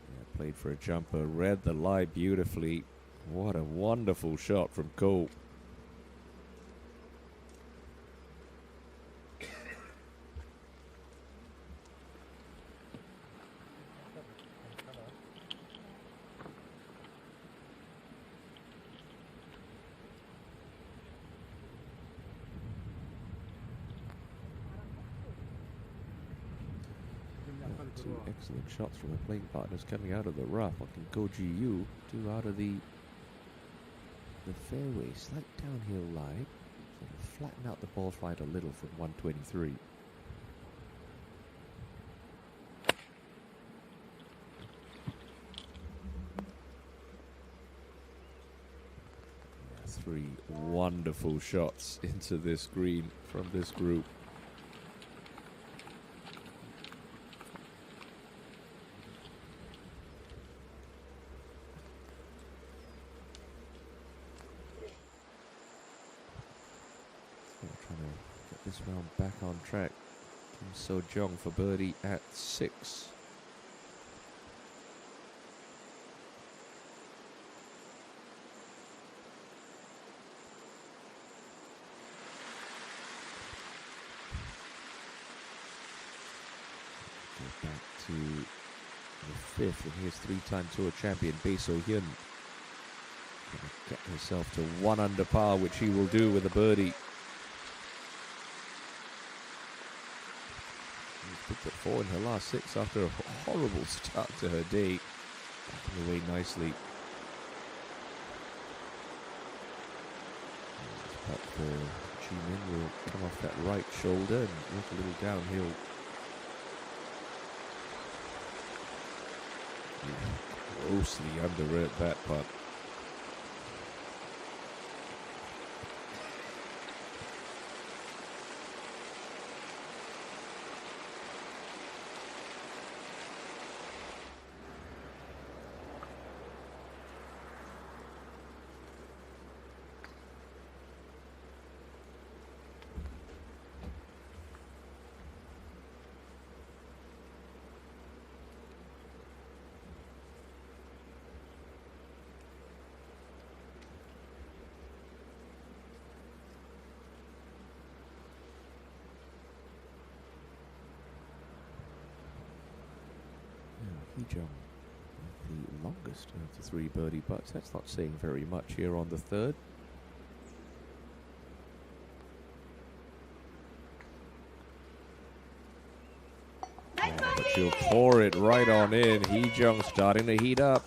Yeah, played for a jumper, read the lie beautifully. What a wonderful shot from Ko. Two excellent shots from the playing partners coming out of the rough. Looking Ko Ji-yu, 2 out of the fairway. Slight downhill lie. Sort of flatten out the ball flight a little from 123. Yeah, 3 wonderful shots into this green from this group. This round back on track. Kim So-jong for birdie at 6. Go back to the 5th, and here's 3-time tour champion Bae So-hyun. Gonna get herself to 1 under par, which he will do with a birdie. Picked up 4 in her last 6 after a horrible start to her day. Backing away nicely. But Ji-min will come off that right shoulder and work a little downhill. Grossly underwrote that putt. Hee-jung, the longest of the 3 birdie putts. That's not saying very much here on the 3rd. But she'll pour it right on in. Hee-jung starting to heat up.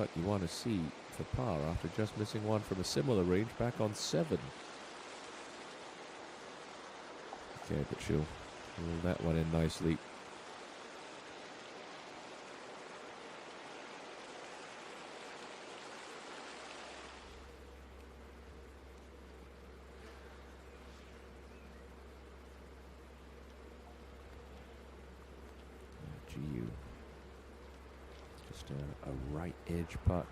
putt you want to see for par after just missing one from a similar range back on 7. Okay, but she'll roll that one in nicely. GU. Just a right edge putt,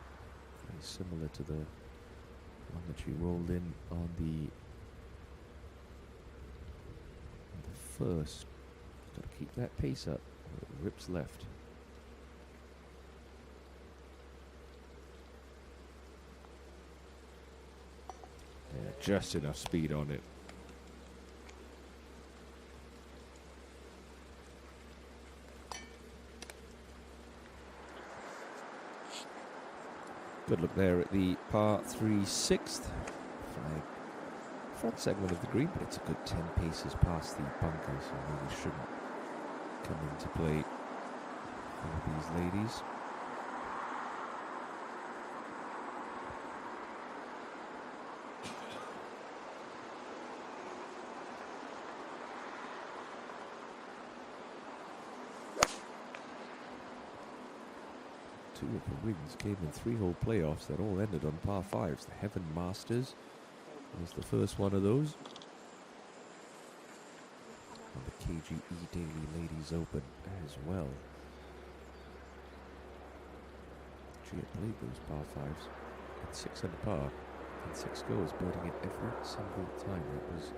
very similar to the one that she rolled in on the first. Got to keep that pace up. It rips left. Yeah, just enough speed on it. Good look there at the par 3 6th flag. Front segment of the green, but it's a good 10 paces past the bunker, so really shouldn't come into play for these ladies. Two of the wins came in 3-hole playoffs that all ended on par 5s. The Heaven Masters was the first one of those. And the KGE Daily Ladies Open as well. She had played those par 5s at 6 under par and 6 goals, birding it every single time. That was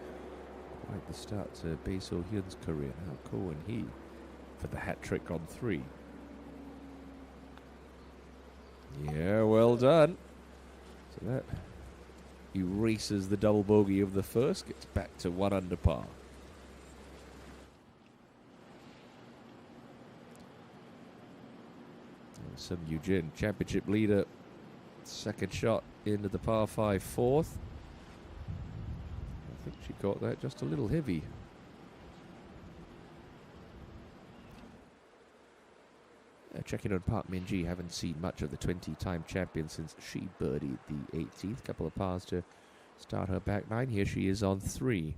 quite the start to Bae So Hyun's career. Now Ko and he for the hat trick on 3. Yeah, well done. So that erases the double bogey of the first, gets back to 1 under par. And Sung Yoo Jin, championship leader, second shot into the par 5 fourth. I think she caught that just a little heavy. Checking on Park Min-ji, haven't seen much of the 20-time champion since she birdied the 18th. Couple of pars to start her back 9. Here she is on 3.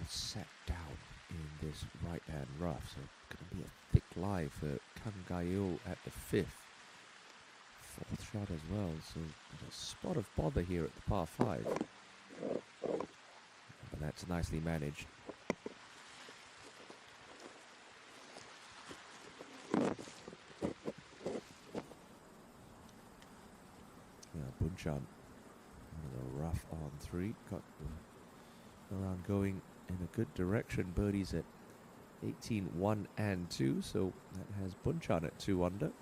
Sat down in this right-hand rough, so going to be a thick lie for Kang Gail at the 5th. 4th shot as well, so a spot of bother here at the par 5. But that's nicely managed. Bunchan, the rough on 3, got the around going in a good direction. Birdies at 18, 1 and 2, so that has Bunchan at 2 under. And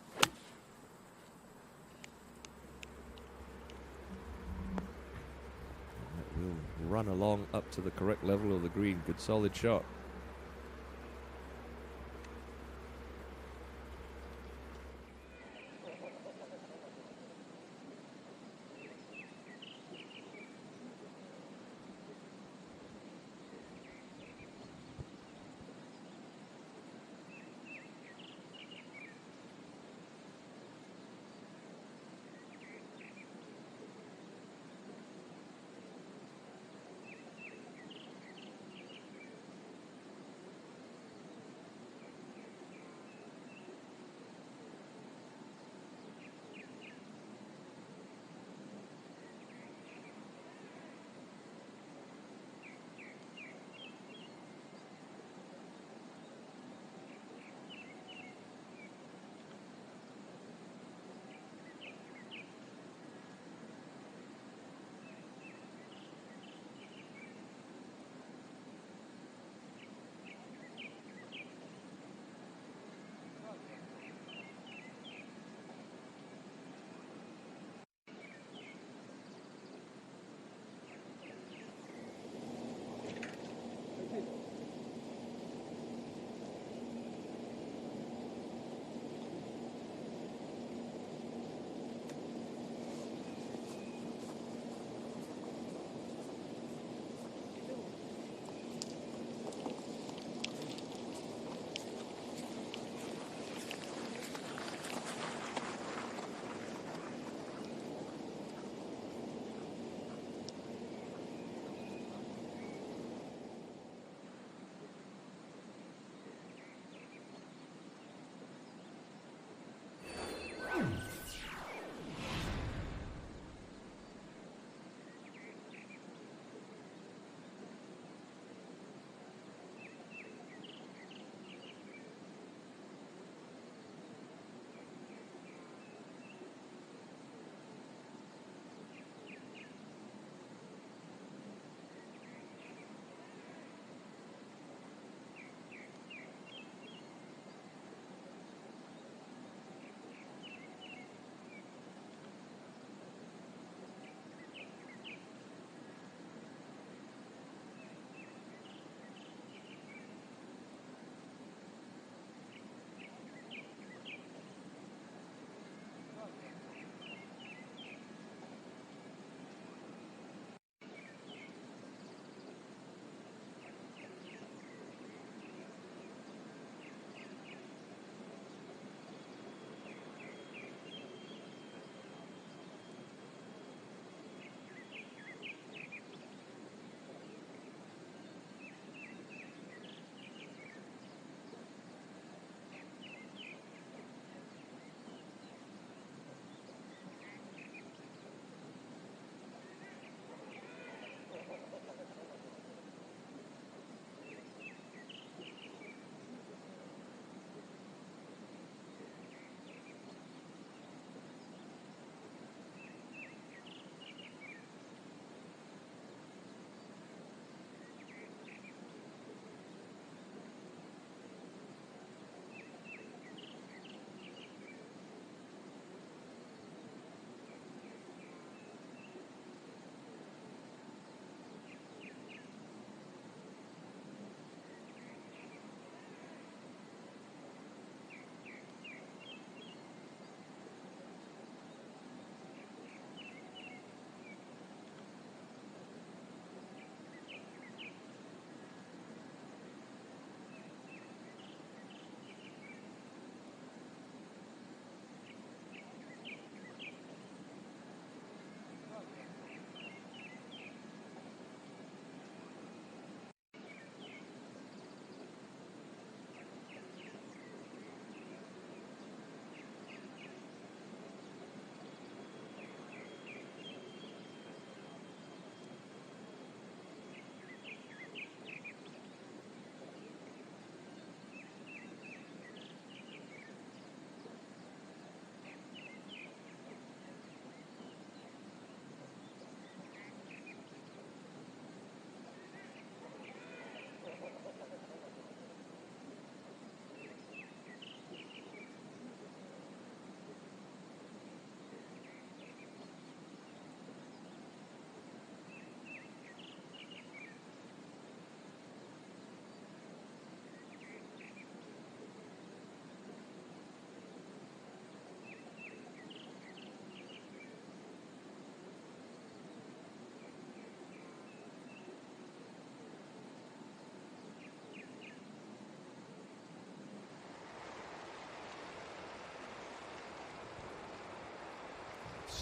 that will run along up to the correct level of the green. Good solid shot.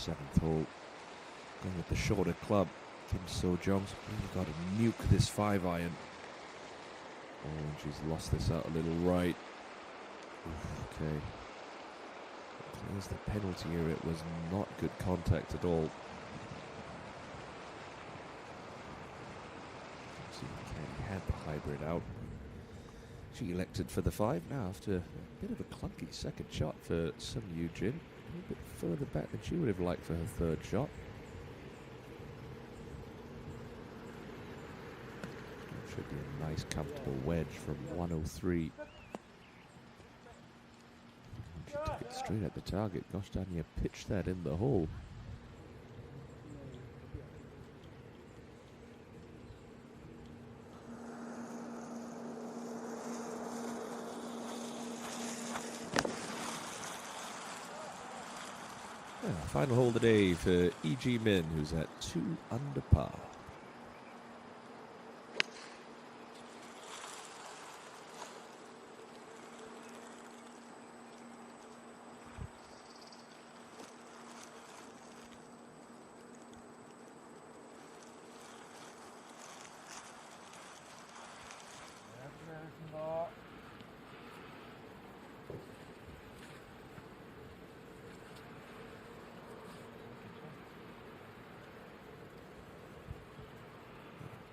7th hole. Going with the shorter club. Kim So-jong's really got to nuke this 5-iron. Oh, and she's lost this out a little right. Oof, okay. There's the penalty here. It was not good contact at all. See, Caddy had the hybrid out. She elected for the 5 now after a bit of a clunky second shot for Sung Yoo-jin. A little bit further back than she would have liked for her 3rd shot. Should be a nice comfortable wedge from 103. She took it straight at the target. Gosh, Dania pitched that in the hole. Yeah, final hole of the day for E.G. Min, who's at 2 under par.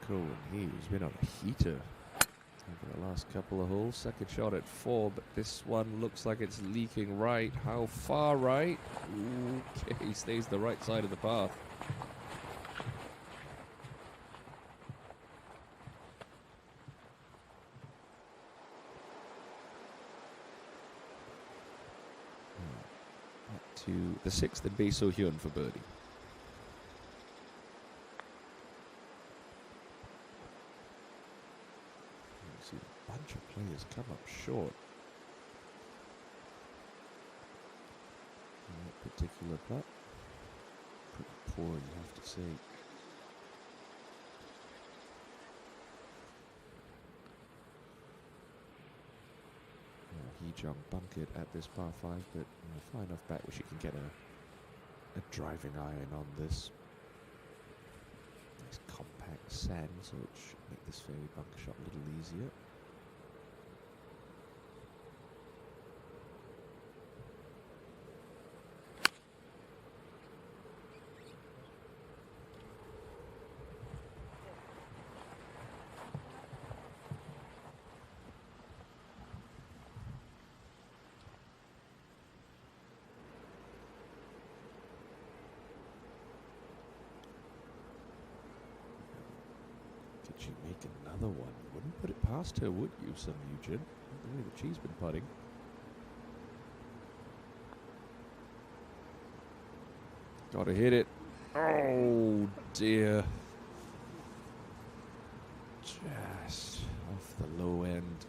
Cohen, he's been on a heater over the last couple of holes. Second shot at 4, but this one looks like it's leaking right. How far right? Okay, he stays the right side of the path. Back to the 6th and Bae So Hyun for birdie. See a bunch of players come up short in that particular putt. Pretty poor, you have to say. Hee-jung bunkered at this par 5, but far enough back where she can get a driving iron on this. Nice compact sand, so it should make this fairway bunker shot a little easier. Did she make another one? You wouldn't put it past her, would you, Sung Yoo-jin? The way that she's been putting. Gotta hit it. Oh dear. Just off the low end.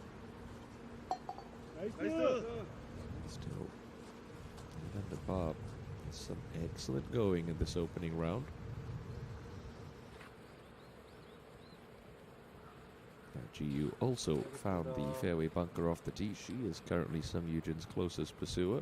Still under par. Some excellent going in this opening round. GU also found the fairway bunker off the tee. She is currently Sung Yoo-jin's closest pursuer.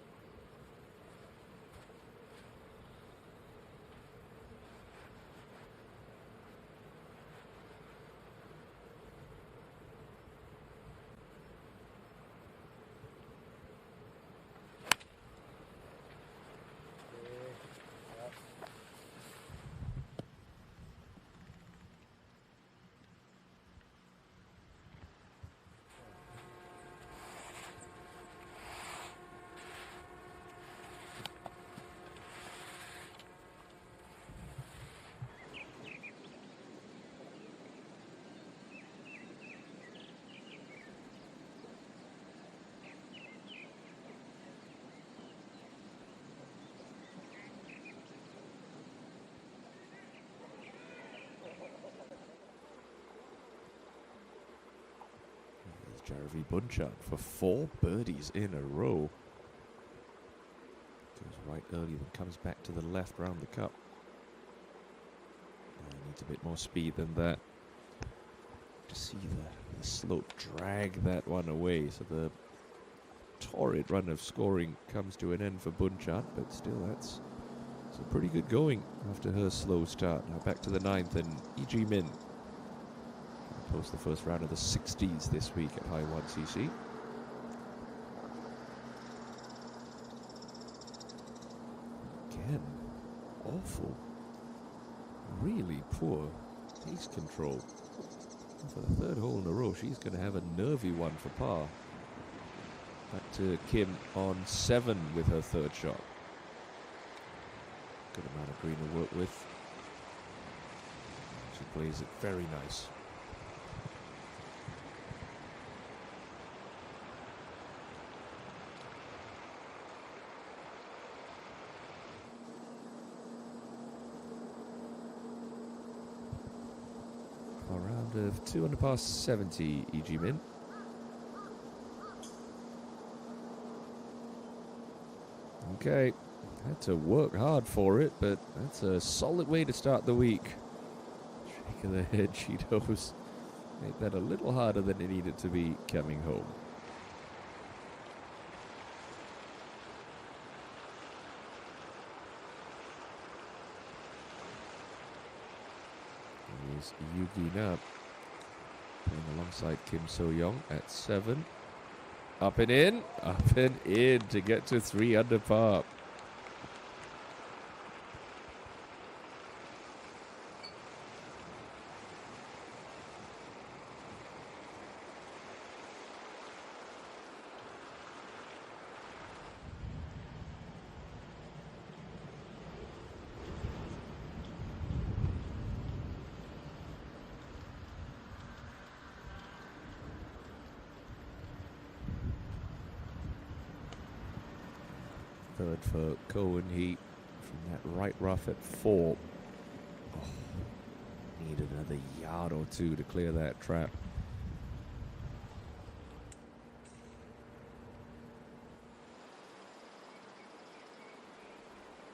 Jaravi Bunchan for 4 birdies in a row. Goes right early, then comes back to the left round the cup. Needs a bit more speed than that. To see the slope drag that one away. So the torrid run of scoring comes to an end for Bunchan, but still that's So pretty good going after her slow start. Now back to the 9th, and E.G. Min post the first round of the 60s this week at High1 CC. Again, awful. Really poor pace control. And for the third hole in a row, she's going to have a nervy one for par. Back to Kim on 7 with her third shot. Good amount of green to work with. She plays it very nice. A round of 2 under par 70, E.G. Min. Okay, had to work hard for it, but that's a solid way to start the week. Shaking the head, she knows. Made that a little harder than it needed to be coming home. Here's Yuki Na playing alongside Kim So-young at 7. Up and in to get to 3 under par. Third for Cohen. He from that right rough at 4. Oh, needed another yard or 2 to clear that trap.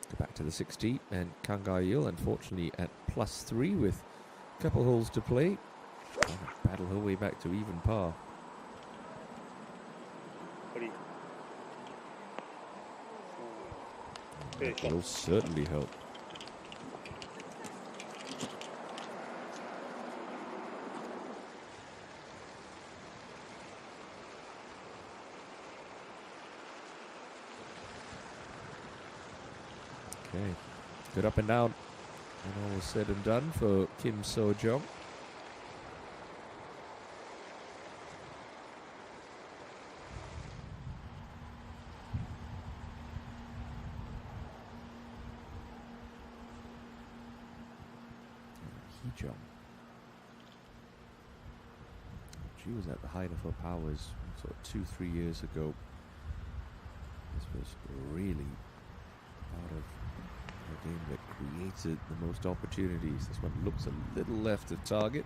Go back to the 60, and Kang Ga-yeol, unfortunately, at +3 with a couple holes to play. Trying to battle her way back to even par. That will certainly help. Okay, good up and down. And all was said and done for Kim So-young. She was at the height of her powers sort of 2-3 years ago. This was really part of a game that created the most opportunities. This one looks a little left of target.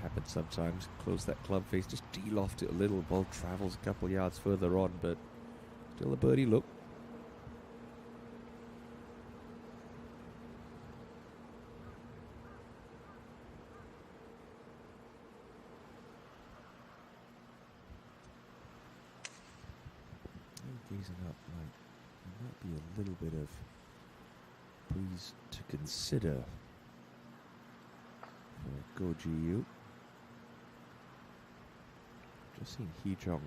Happens sometimes. Close that club face, just de-loft it a little. Ball travels a couple yards further on, but still a birdie look. Gazing up, might be a little bit of breeze to consider for Go Ji-yu. Just seen Hee-jung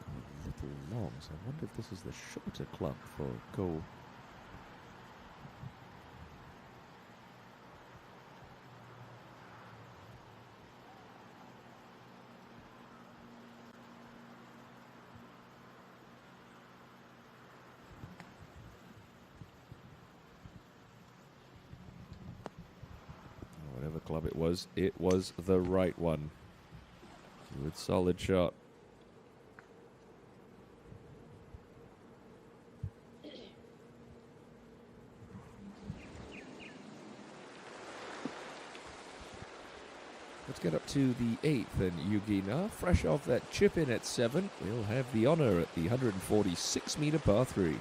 go a little long, so I wonder if this is the shorter club for Go. Whatever club it was the right one. Good solid shot. Let's get up to the 8th, and Yuki Na, fresh off that chip in at 7, will have the honor at the 146-meter par 3.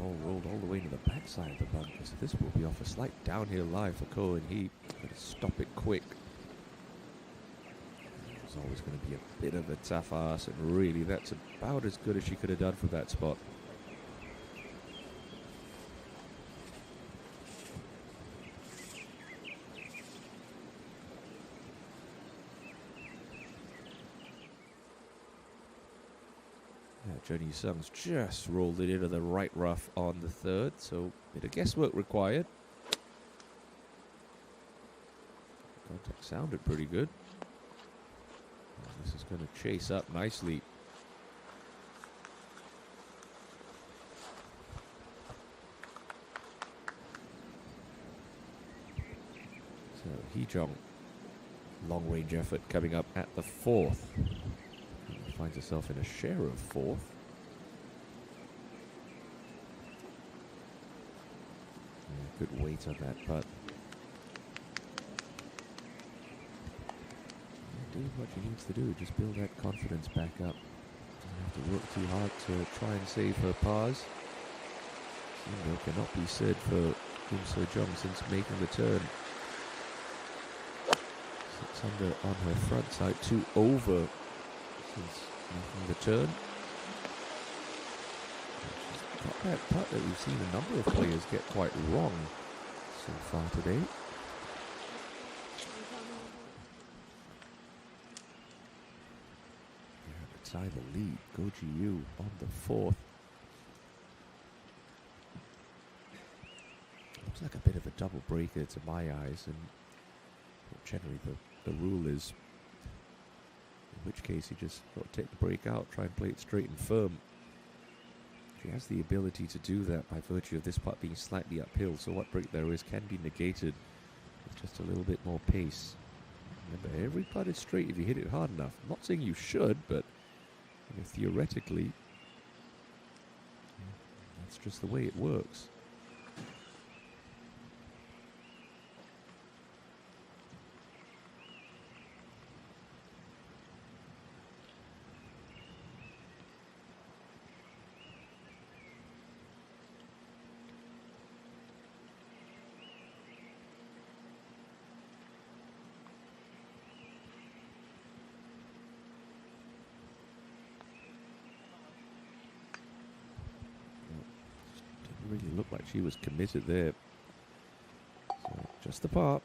ball rolled all the way to the backside of the bunker, so this will be off a slight downhill lie for Cohen. He got to stop it quick. There's always going to be a bit of a tough ass, and really that's about as good as she could have done from that spot. Jenny Sung's just rolled it into the right rough on the third, so a bit of guesswork required. Contact sounded pretty good. This is going to chase up nicely. So Hee-jong, long range effort coming up at the fourth. Finds herself in a share of fourth. Yeah, good weight on that putt. Doing what she needs to do, just build that confidence back up. Don't have to work too hard to try and save her pars. You know, cannot be said for Kim So-jong since making the turn. 6 under on her front side, 2 over since making the turn. She's got that putt that we've seen a number of players get quite wrong so far today. Tie the lead, Goji Yu on the fourth. Looks like a bit of a double breaker to my eyes, and generally the rule is, in which case you just got to take the break out, try and play it straight and firm. She has the ability to do that by virtue of this putt being slightly uphill, so what break there is can be negated with just a little bit more pace. Remember, every putt is straight if you hit it hard enough. I'm not saying you should, but theoretically, that's just the way it works. Really looked like she was committed there. So just the par.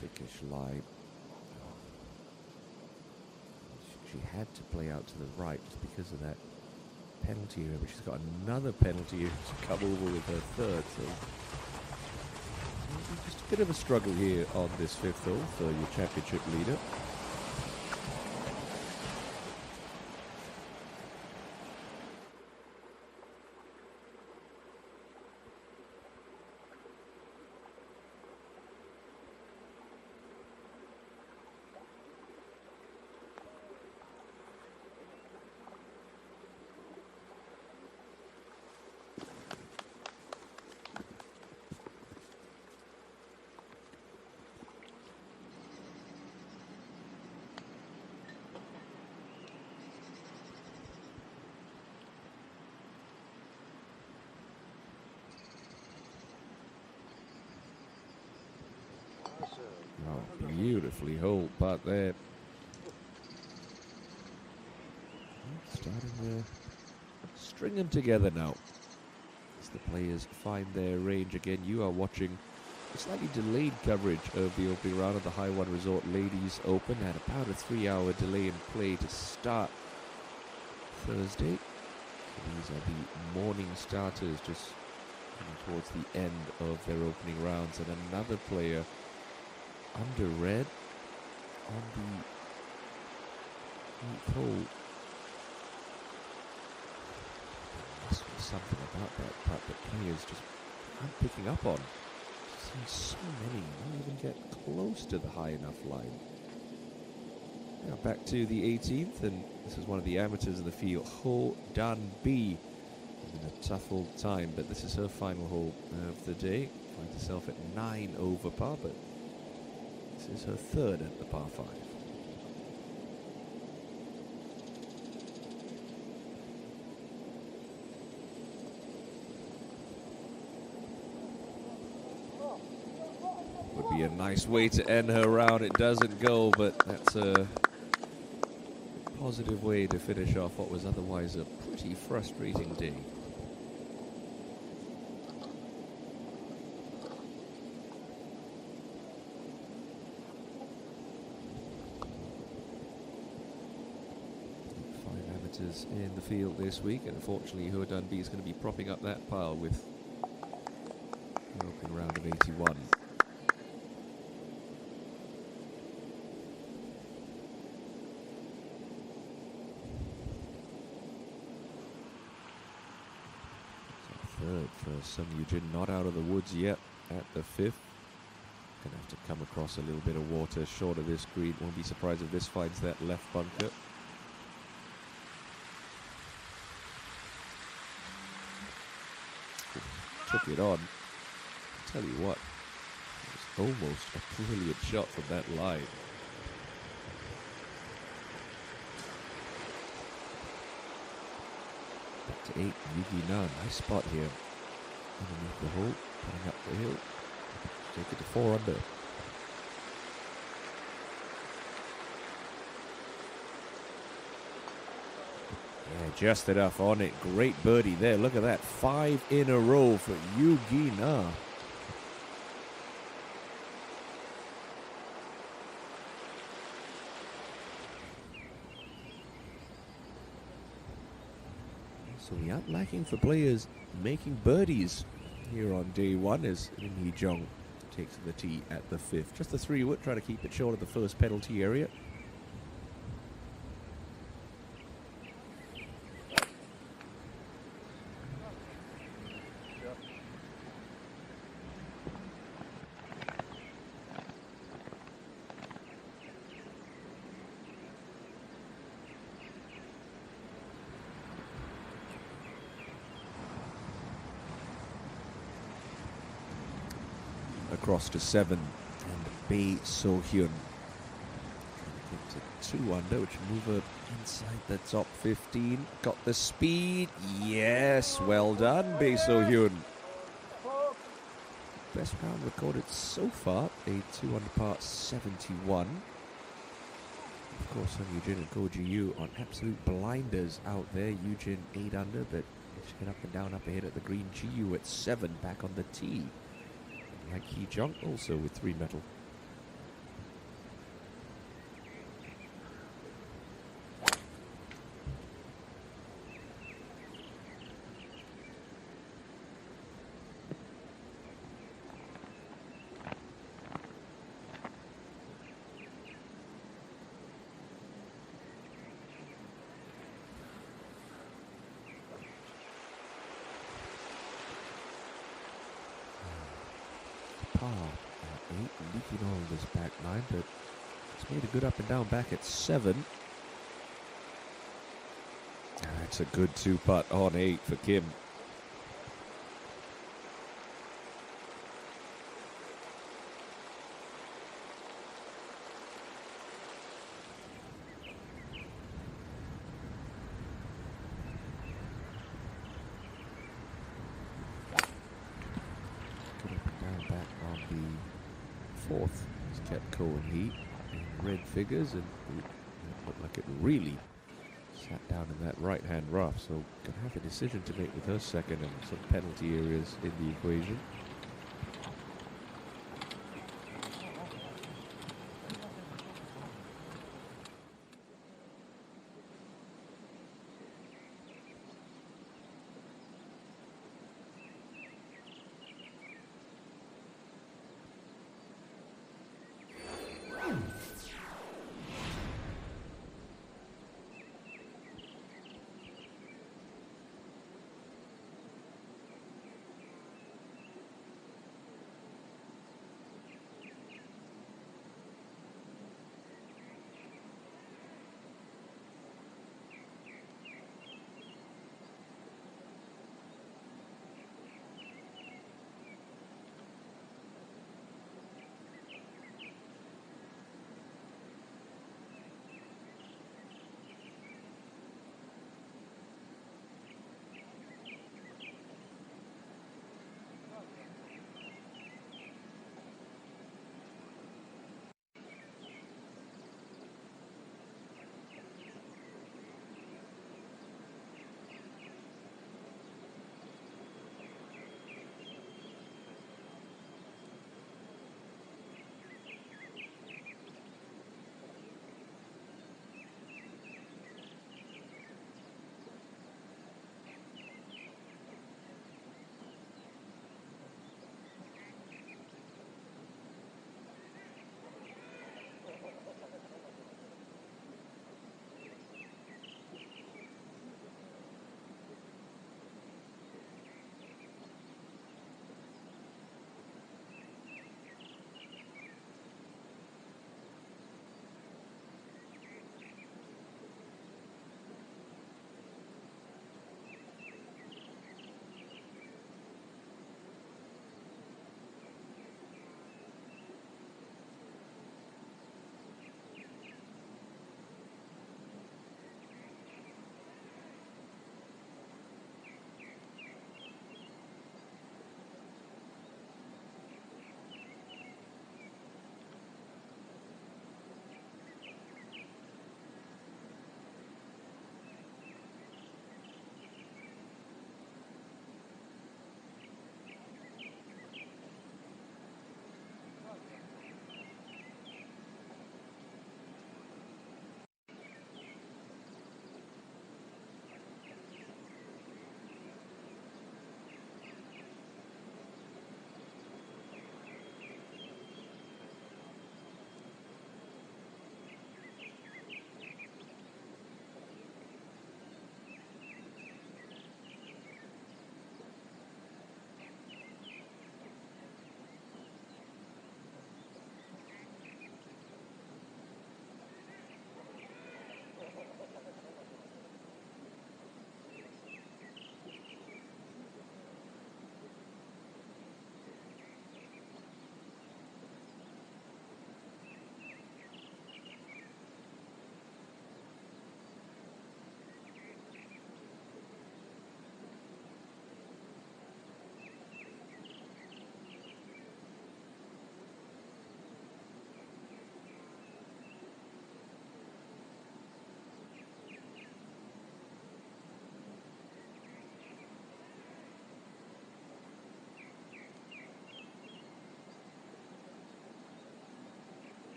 Thickish lie. She had to play out to the right just because of that penalty area, but she's got another penalty area to come over with her third, so just a bit of a struggle here on this fifth hole for your championship leader. Oh, beautifully holed putt there. Starting to string them together now as the players find their range again. You are watching a slightly delayed coverage of the opening round of the High1 Resort Ladies Open. Had about a 3-hour delay in play to start Thursday. So these are the morning starters just coming towards the end of their opening rounds, and another player under red on the 8th hole. Must be something about that putt that players just aren't picking up on. I've seen so many not even get close to the high enough line. Now back to the 18th, and this is one of the amateurs of the field, Ho Dan B. In a tough old time, but this is her final hole of the day. Finds herself at 9 over par, but this is her third at the par 5. Would be a nice way to end her round. It doesn't go, but that's a positive way to finish off what was otherwise a pretty frustrating day. In the field this week, and unfortunately Ho Dunby is going to be propping up that pile with the opening round of 81. So third for Sung Yoo-jin, not out of the woods yet at the 5th. Going to have to come across a little bit of water short of this green. Won't be surprised if this finds that left bunker. Took it on. Tell you what, it was almost a brilliant shot from that line. Back to 8, Yuki Na, nice spot here. Underneath the hole, coming up the hill. Take it to 4 under. Yeah, just enough on it. Great birdie there. Look at that. 5 in a row for Yuki Na. So we aren't lacking for players making birdies here on day 1 as Lim Hee-jung takes the tee at the 5th. Just the 3-wood, try to keep it short of the first penalty area. Across to 7, and Bae So-hyun to 2 under, which will move her inside the top 15. Got the speed, yes, well done, Bae So-hyun. Best round recorded so far, a 2 under par 71. Of course, Sung Yoo-jin and Ko Ji-yoo on absolute blinders out there. Yoo-jin 8 under, but she get up and down, up ahead at the green. Ji-yoo at 7, back on the tee. Like Hee-jung, also with 3 metal. Par at 8, leaking all this back 9, but it's made a good up and down back at 7. That's a good 2-putt on 8 for Kim. Fourth, he's kept Ko and Hee in red figures, and it looked like it really sat down in that right-hand rough. So gonna have a decision to make with her second and some penalty areas in the equation.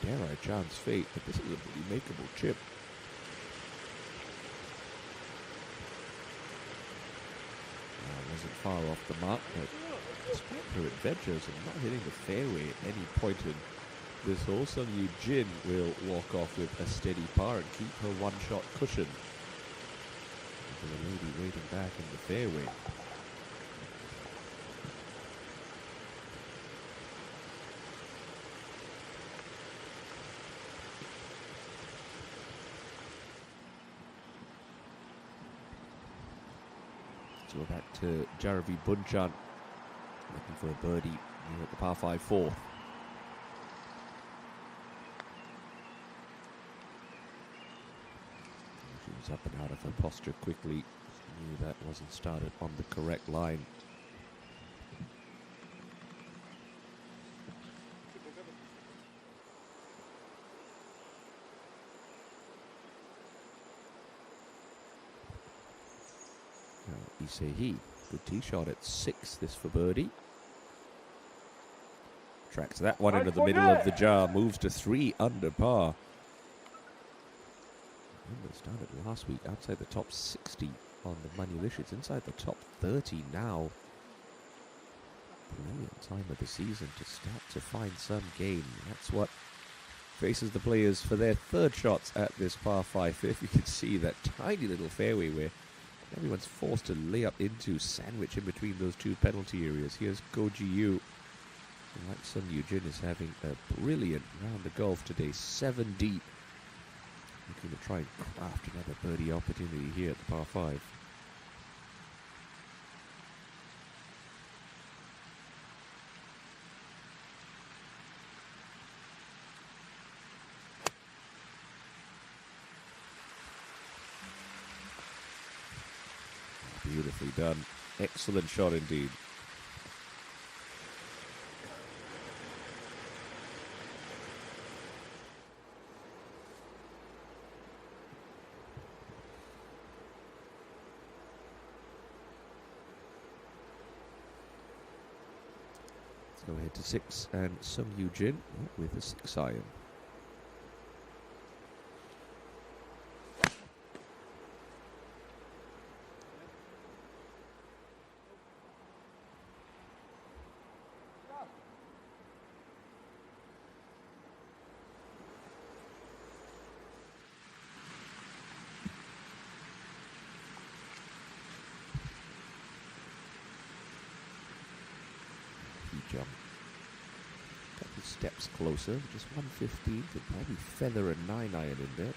dare I chance fate, but this is a pretty makeable chip. Wasn't far off the mark, but despite her adventures and not hitting the fairway at any point in this hole, Sung Yu Jin will walk off with a steady par and keep her one-shot cushion. And the lady waiting back in the fairway. So we're back to Jaravi Bunchan, looking for a birdie here at the par 5 fourth. She was up and out of her posture quickly. Knew that wasn't started on the correct line. Isehi, good tee shot at 6 this for birdie. Tracks that one into the middle of the jar, moves to 3 under par. Remember, started last week outside the top 60 on the Manulish. It's inside the top 30 now. Brilliant time of the season to start to find some gain. That's what faces the players for their third shots at this par 5 fifth. You can see that tiny little fairway where everyone's forced to lay up into, sandwich in between those two penalty areas. Here's Ko Ji-yu. And like Sung Yu Jin is having a brilliant round of golf today, 7 deep. Looking to try and craft another birdie opportunity here at the par 5. Beautifully done. Excellent shot indeed. Let's go ahead to 6 and Sung Yu Jin with a 6 iron. Jump. Couple steps closer, just 115, could probably feather a 9 iron in there.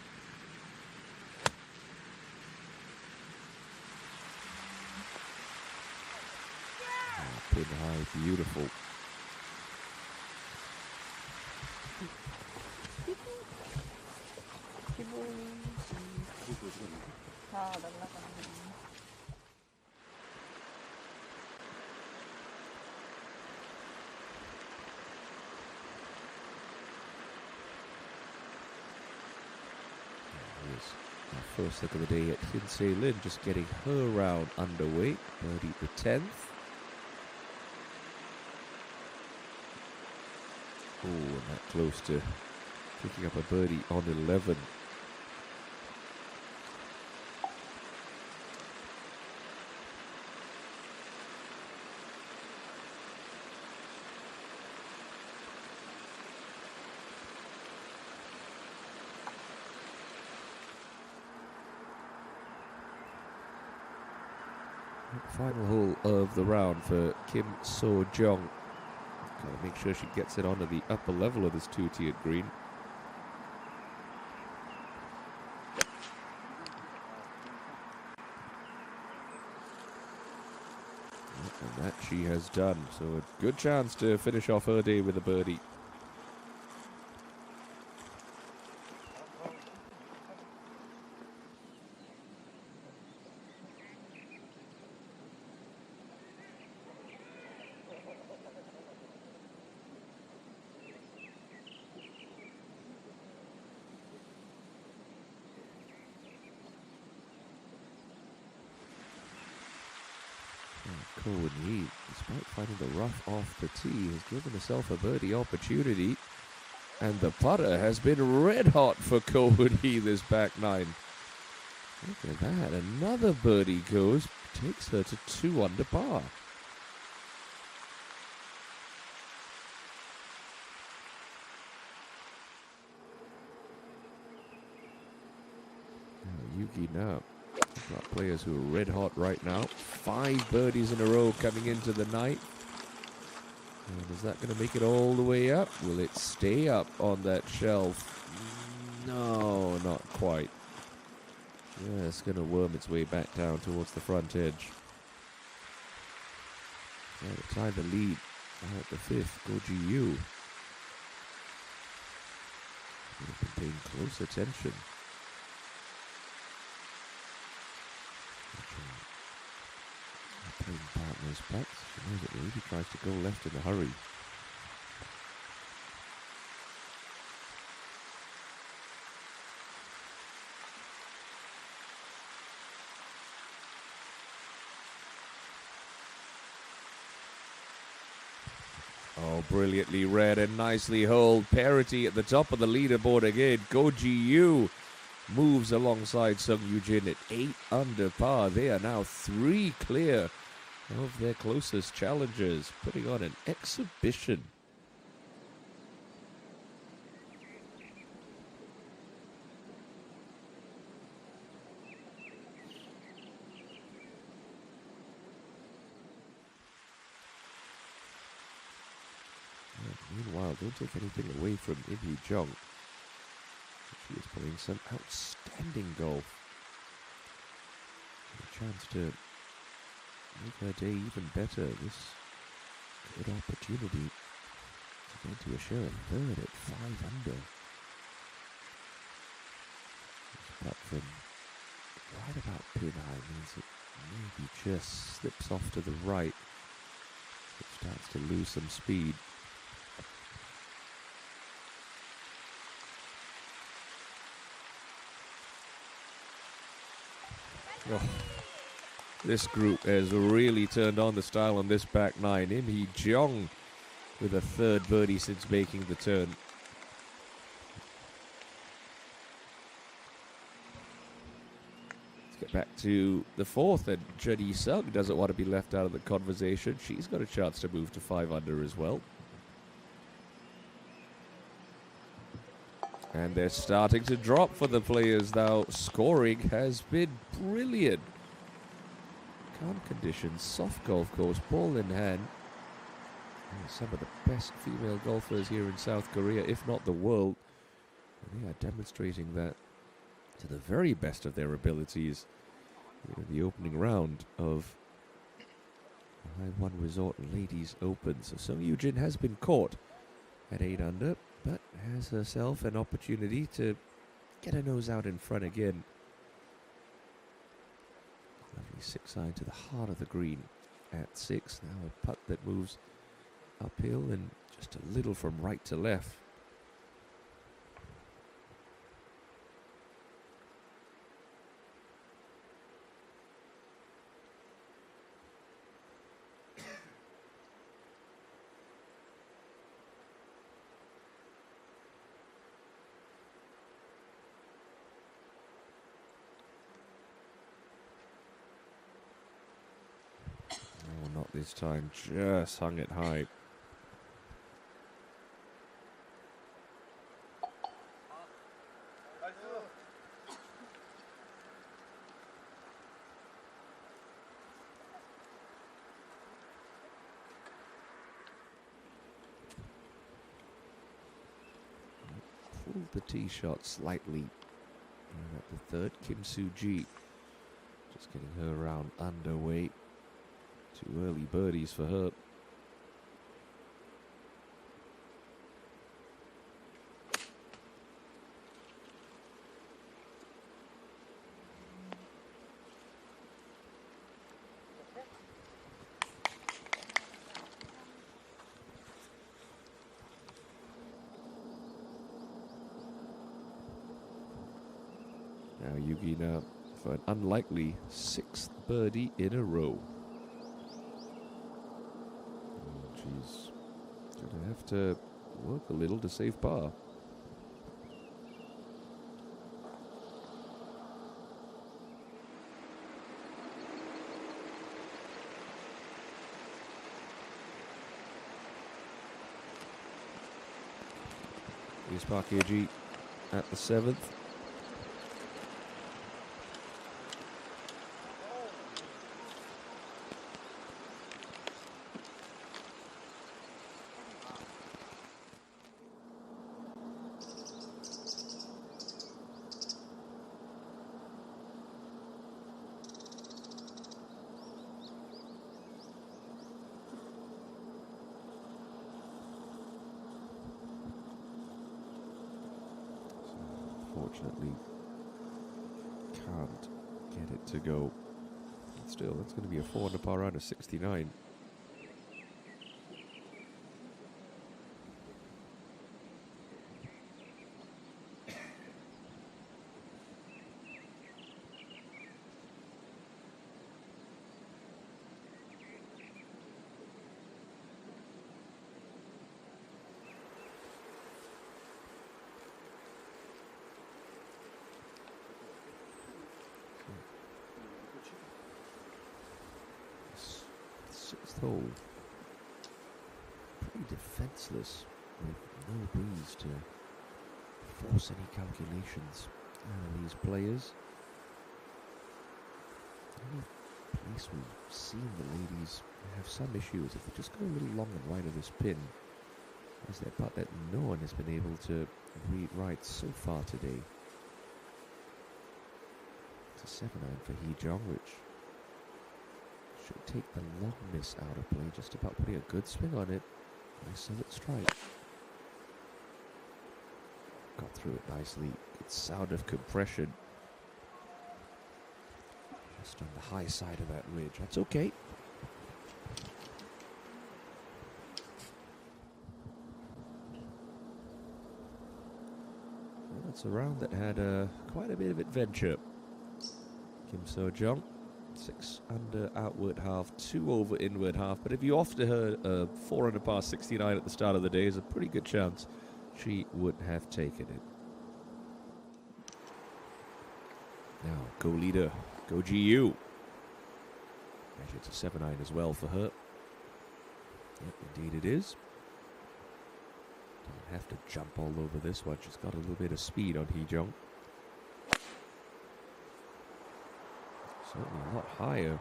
Oh, pin high, beautiful. Our first look of the day at Hinsei Lin, just getting her round underway. Birdie the 10th. Oh, and that close to picking up a birdie on 11. Final hole of the round for Kim So-jong. Gotta make sure she gets it onto the upper level of this 2-tiered green. And that she has done. So a good chance to finish off her day with a birdie. Ko Wen-hee, despite finding the rough off the tee, has given herself a birdie opportunity. And the putter has been red hot for Cody this back nine. Look at that. Another birdie goes, takes her to 2 under par. Yuki now. We've got players who are red hot right now. 5 birdies in a row coming into the night. And is that going to make it all the way up? Will it stay up on that shelf? No, not quite. Yeah, it's going to worm its way back down towards the front edge. Yeah, to tie the lead at the 5th, Goji Yu. Would have been paying close attention. Playing partner's putts. She knows it really tries to go left in a hurry. Oh, brilliantly read and nicely holed. Parity at the top of the leaderboard again. Goji Yu moves alongside Sung Yujin at 8 under par. They are now 3 clear of their closest challengers, putting on an exhibition. Meanwhile, don't take anything away from Im Hee Jung. She is playing some outstanding golf. A chance to make her day even better. This good opportunity to get to a share of 3rd at 5 under. This putt from right about pin high means it maybe just slips off to the right. It starts to lose some speed. Oh, this group has really turned on the style on this back nine. Im Hee Jung with a 3rd birdie since making the turn. Let's get back to the 4th, and Jedi Sung doesn't want to be left out of the conversation. She's got a chance to move to 5 under as well. And they're starting to drop for the players now. Scoring has been brilliant. Calm conditions, soft golf course, ball in hand. And some of the best female golfers here in South Korea, if not the world. And they are demonstrating that to the very best of their abilities in the opening round of the High1 Resort Ladies Open. So Sung Yujin has been caught at 8 under, but has herself an opportunity to get her nose out in front again. Lovely 6-iron to the heart of the green at 6. Now a putt that moves uphill and just a little from right to left. Not this time, just hung it high. Pulled the tee shot slightly. And at the 3rd, Kim Soo-ji just getting her round underway. 2 early birdies for her. Now Yuki now for an unlikely 6th birdie in a row. She's going to have to work a little to save par. Here's KLPGA at the 7th. Unfortunately, can't get it to go. Still, that's going to be a 4 under par round of 69. Sixth hole, pretty defenseless with no breeze to force any calculations out of these players. Any place we've seen the ladies have some issues if they just go a little long and wide of this pin, is their putt that no one has been able to read right so far today. It's a 7-9 for Hee-jong, which should take the long miss out of play, just about putting a good swing on it. Nice solid strike. Got through it nicely. Good sound of compression. Just on the high side of that ridge. That's okay. Well, that's a round that had quite a bit of adventure. Kim So-jung. 6 under outward half, 2 over inward half. But if you offered her a 4 under par 69 at the start of the day, there's a pretty good chance she would have taken it. Now, go leader, go GU. Actually, it's a 7-9 as well for her. Yep, indeed it is. Don't have to jump all over this one. She's got a little bit of speed on Hee-jong. Certainly a lot higher.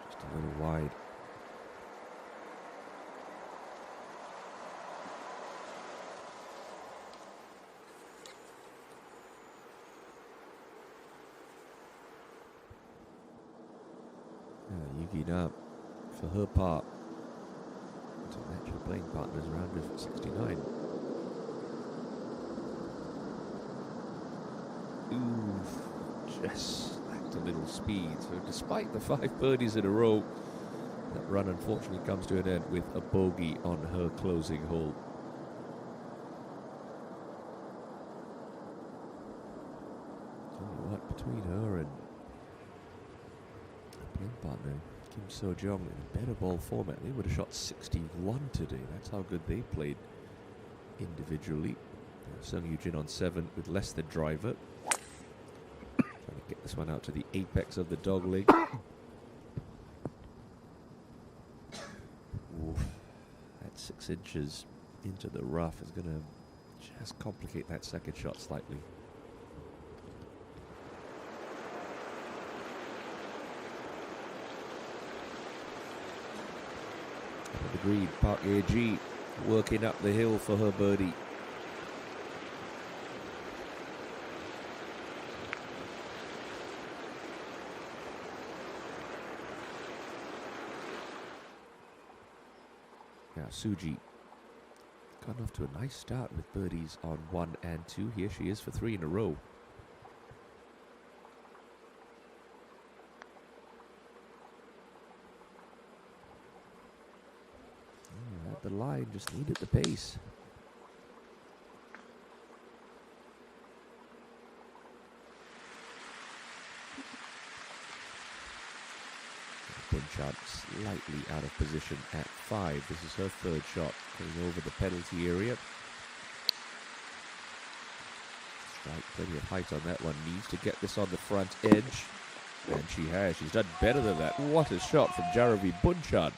Just a little wide. Yuki Nam, for her part, to match her playing partner's round of 69. Ooh, just lacked a little speed. So despite the 5 birdies in a row, that run unfortunately comes to an end with a bogey on her closing hole. Tell you what, between her and her playing partner, Kim So-jung, in a better ball format, they would have shot 61 today. That's how good they played individually. Sung Yoo-jin on 7 with less than driver. Trying to get this one out to the apex of the dog leg. Oof. That 6 inches into the rough is going to just complicate that second shot slightly. Agreed, KLPGA working up the hill for her birdie. Now Suji got off to a nice start with birdies on 1 and 2. Here she is for 3 in a row. At the line, just needed the pace. Bunchard slightly out of position at 5. This is her 3rd shot, coming over the penalty area. Strike, plenty of height on that one. Needs to get this on the front edge. And she has. She's done better than that. What a shot from Jaravi Bunchard.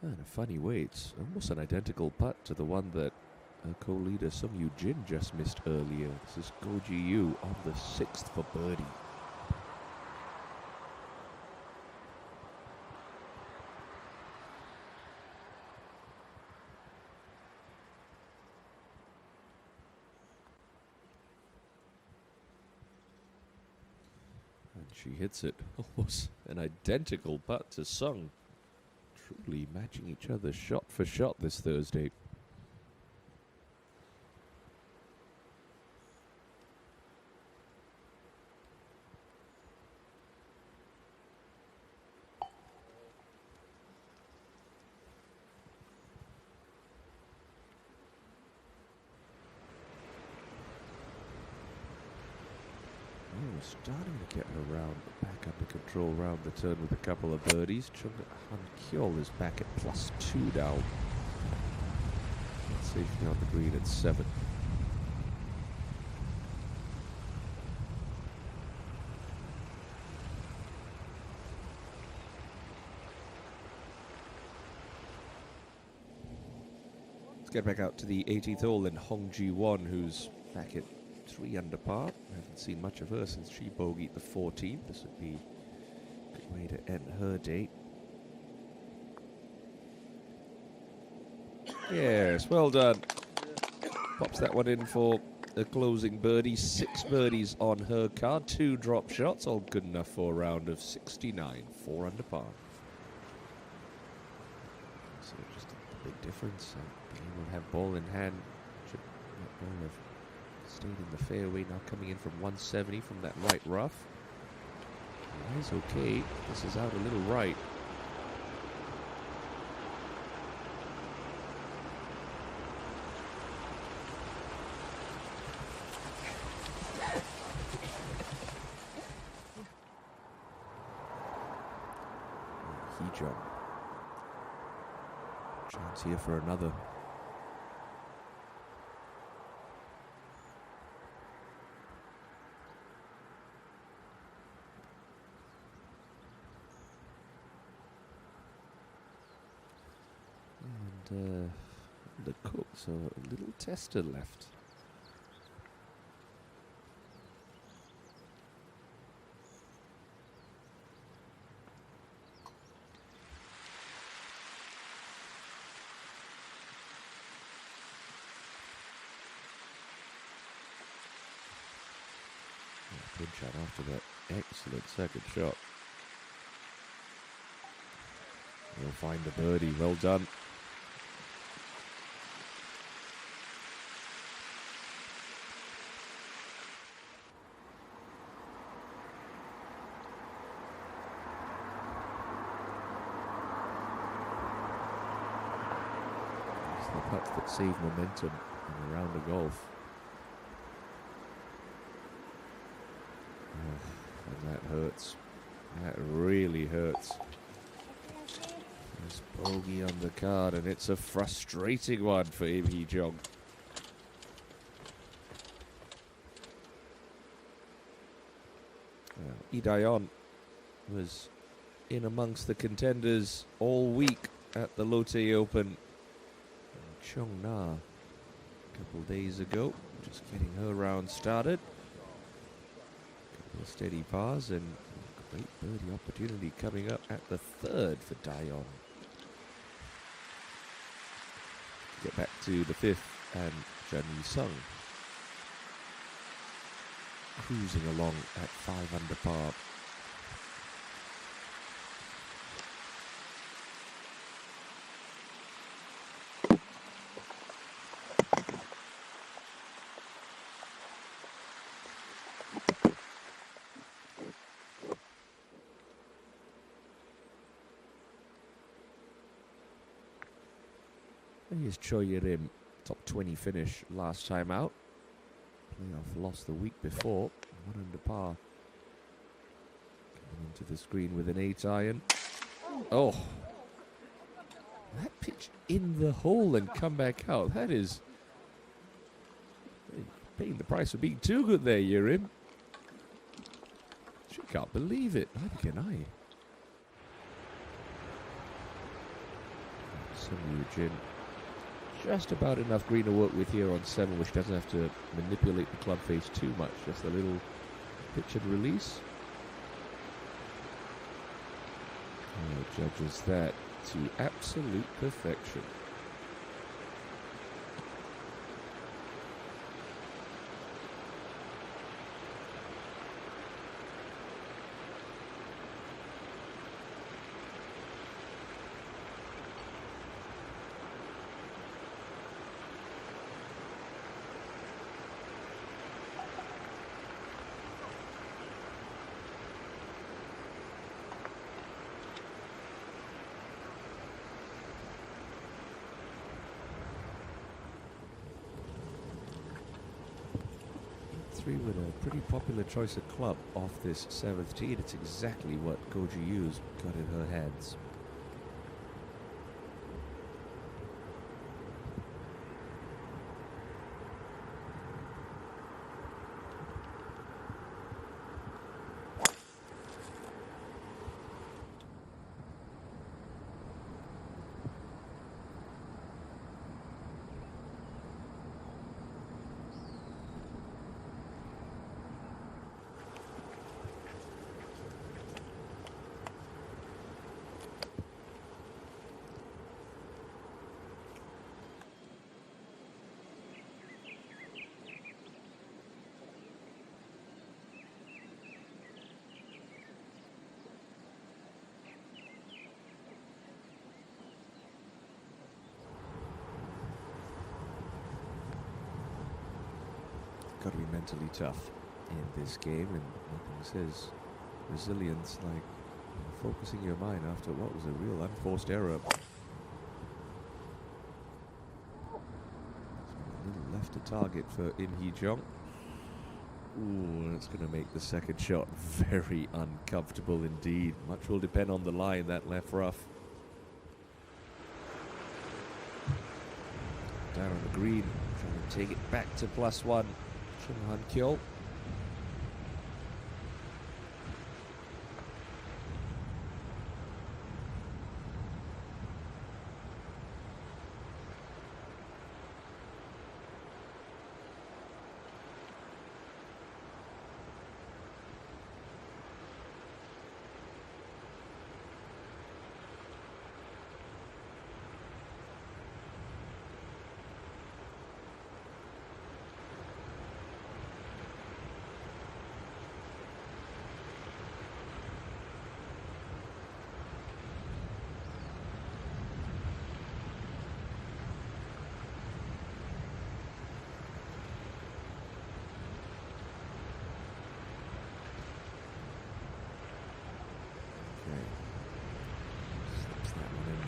And a funny way, it's almost an identical putt to the one that co-leader Sung Yu Jin just missed earlier. This is Go Ji Yu on the 6th for birdie. And she hits it almost an identical putt to Sung. Truly matching each other shot for shot this Thursday. Starting to get her round, back under control round the turn with a couple of birdies. Chung Han Kyol is back at +2 now. Safety on the green at 7. Let's get back out to the 18th hole in Hong Ji-won, who's back at 3 under par. I haven't seen much of her since she bogeyed the 14th. This would be a good way to end her day. Yes, well done. Pops that one in for a closing birdie. 6 birdies on her card, 2 drop shots, all good enough for a round of 69, 4 under par. So just a big difference. Being able to have ball in hand. Should that ball have stayed in the fairway, now coming in from 170 from that right rough. Lies okay. This is out a little right. He jump. Chance here for another. The cook, so a little tester left. Good shot after that excellent second shot. He'll find the birdie. Well done. The putts that save momentum in a round of golf. Oh, and that hurts. That really hurts. There's bogey on the card, and it's a frustrating one for Im Hee-jong. Lee Daeon was in amongst the contenders all week at the Lotte Open. Chung Na a couple days ago, just getting her round started. Couple of steady pars and great birdie opportunity coming up at the 3rd for Daeon. Get back to the 5th and Jan Yi-sung cruising along at 5 under par. Here's Choi Yerim, top 20 finish last time out. Playoff loss the week before, 1 under par. Coming into the screen with an 8 iron. Oh, that pitch in the hole and come back out. That is paying the price for being too good there, Yerim. She can't believe it. Neither can I. Eugene. Just about enough green to work with here on 7, which doesn't have to manipulate the club face too much. Just a little pitch and release. Judges that to absolute perfection. With a pretty popular choice of club off this 7th tee. It's exactly what Koji Yu's got in her hands. Got to be mentally tough in this game, and nothing says resilience like focusing your mind after what was a real unforced error. A little left to target for In Hee Jung. Ooh, that's going to make the second shot very uncomfortable indeed. Much will depend on the lie in that left rough. Down on the green, trying to take it back to +1. Han Kyo.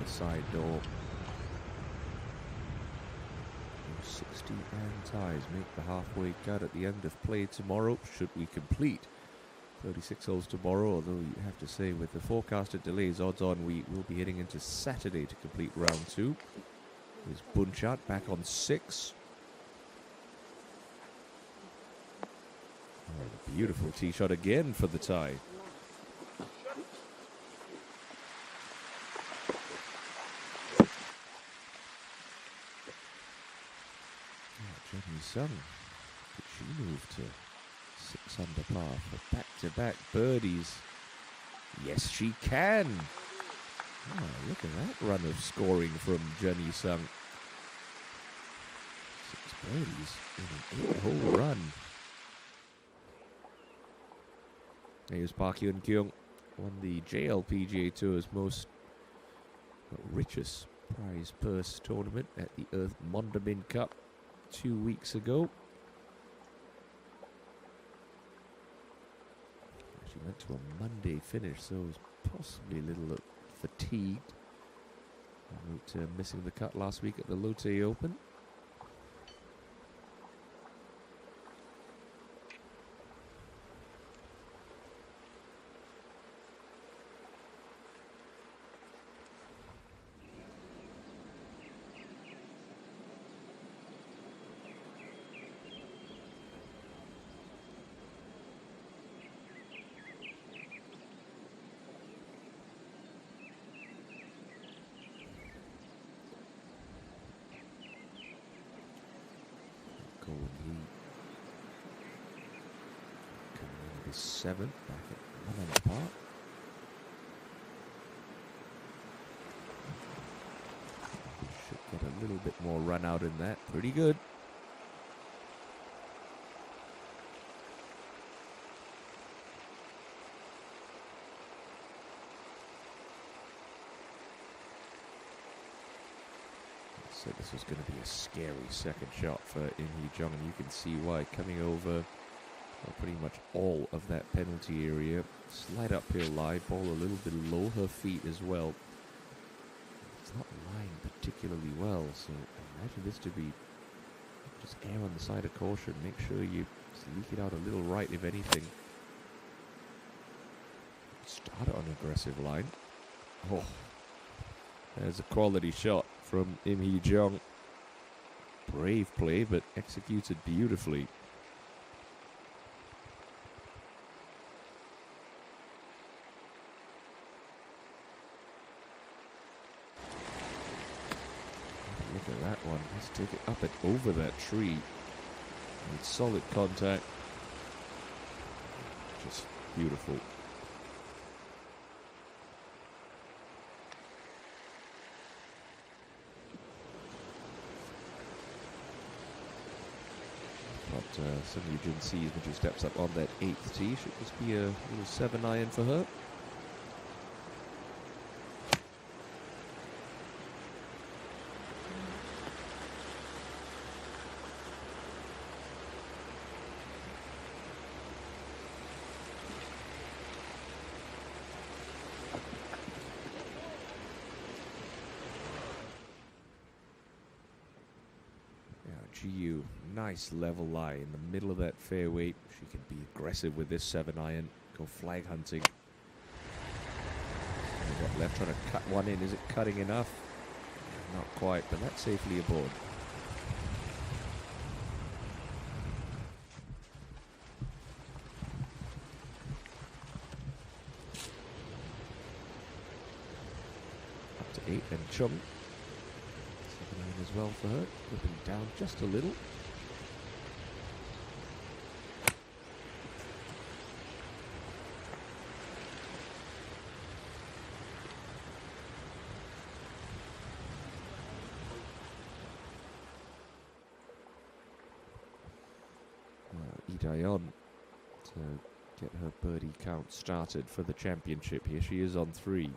Side door. 60 and ties make the halfway cut at the end of play tomorrow, should we complete 36 holes tomorrow, although you have to say with the forecasted delays, odds on we will be heading into Saturday to complete round 2. There's Bunchat back on 6. Oh, beautiful tee shot again for the tie. Sung, could she move to 6 under par for back-to-back birdies? Yes, she can. Oh, look at that run of scoring from Jenny Sung. 6 birdies in an 8-hole run. Here's Park Hyun Kyung, won the JLPGA Tour's richest prize purse tournament at the Earth Mondamin Cup 2 weeks ago. She went to a Monday finish, so was possibly a little fatigued. Missing the cut last week at the Lotte Open. his 7th, back at 1 under par. Should get a little bit more run out in that. Pretty good. So this was going to be a scary second shot for In Hee Jung, and you can see why. Coming over pretty much all of that penalty area, slight uphill lie, ball a little below her feet as well. It's not lying particularly well, so imagine this to be just err on the side of caution. Make sure you leak it out a little right, if anything. Start on an aggressive line. Oh, there's a quality shot from In Hee Jung. Brave play, but executed beautifully. Look at that one. Let's take it up and over that tree. With solid contact. Just beautiful. Sung Yoo-jin sees when she steps up on that 8th tee. Should this be a little 7-iron for her? GU, nice level lie in the middle of that fairway. She can be aggressive with this 7-iron, go flag hunting. Got left trying to cut one in. Is it cutting enough? Not quite, but that's safely aboard. Up to 8 and Chung. As well for her, flipping down just a little. Lee Daeon to get her birdie count started for the championship. Here she is on 3.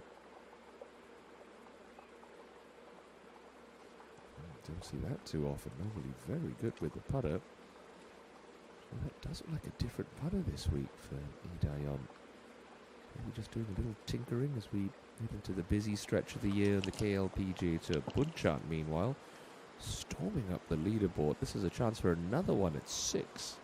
Don't see that too often. Normally very good with the putter. Well, that does look like a different putter this week for Lee Daeon. Maybe just doing a little tinkering as we head into the busy stretch of the year in the KLPGA Tour. Bunchan, meanwhile, storming up the leaderboard. This is a chance for another one at 6.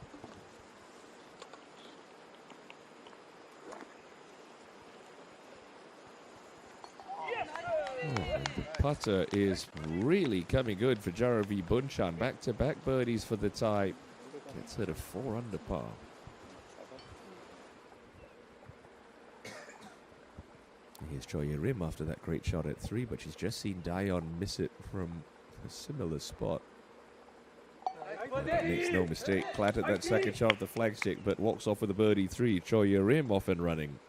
The putter is really coming good for Jaravi Bunchan. Back-to-back birdies for the tie. Gets her to 4 under par. Here's Choi Rim after that great shot at 3, but she's just seen Daeon miss it from a similar spot. Makes no mistake, clattered that second shot of the flagstick, but walks off with a birdie 3. Choi Rim off and running.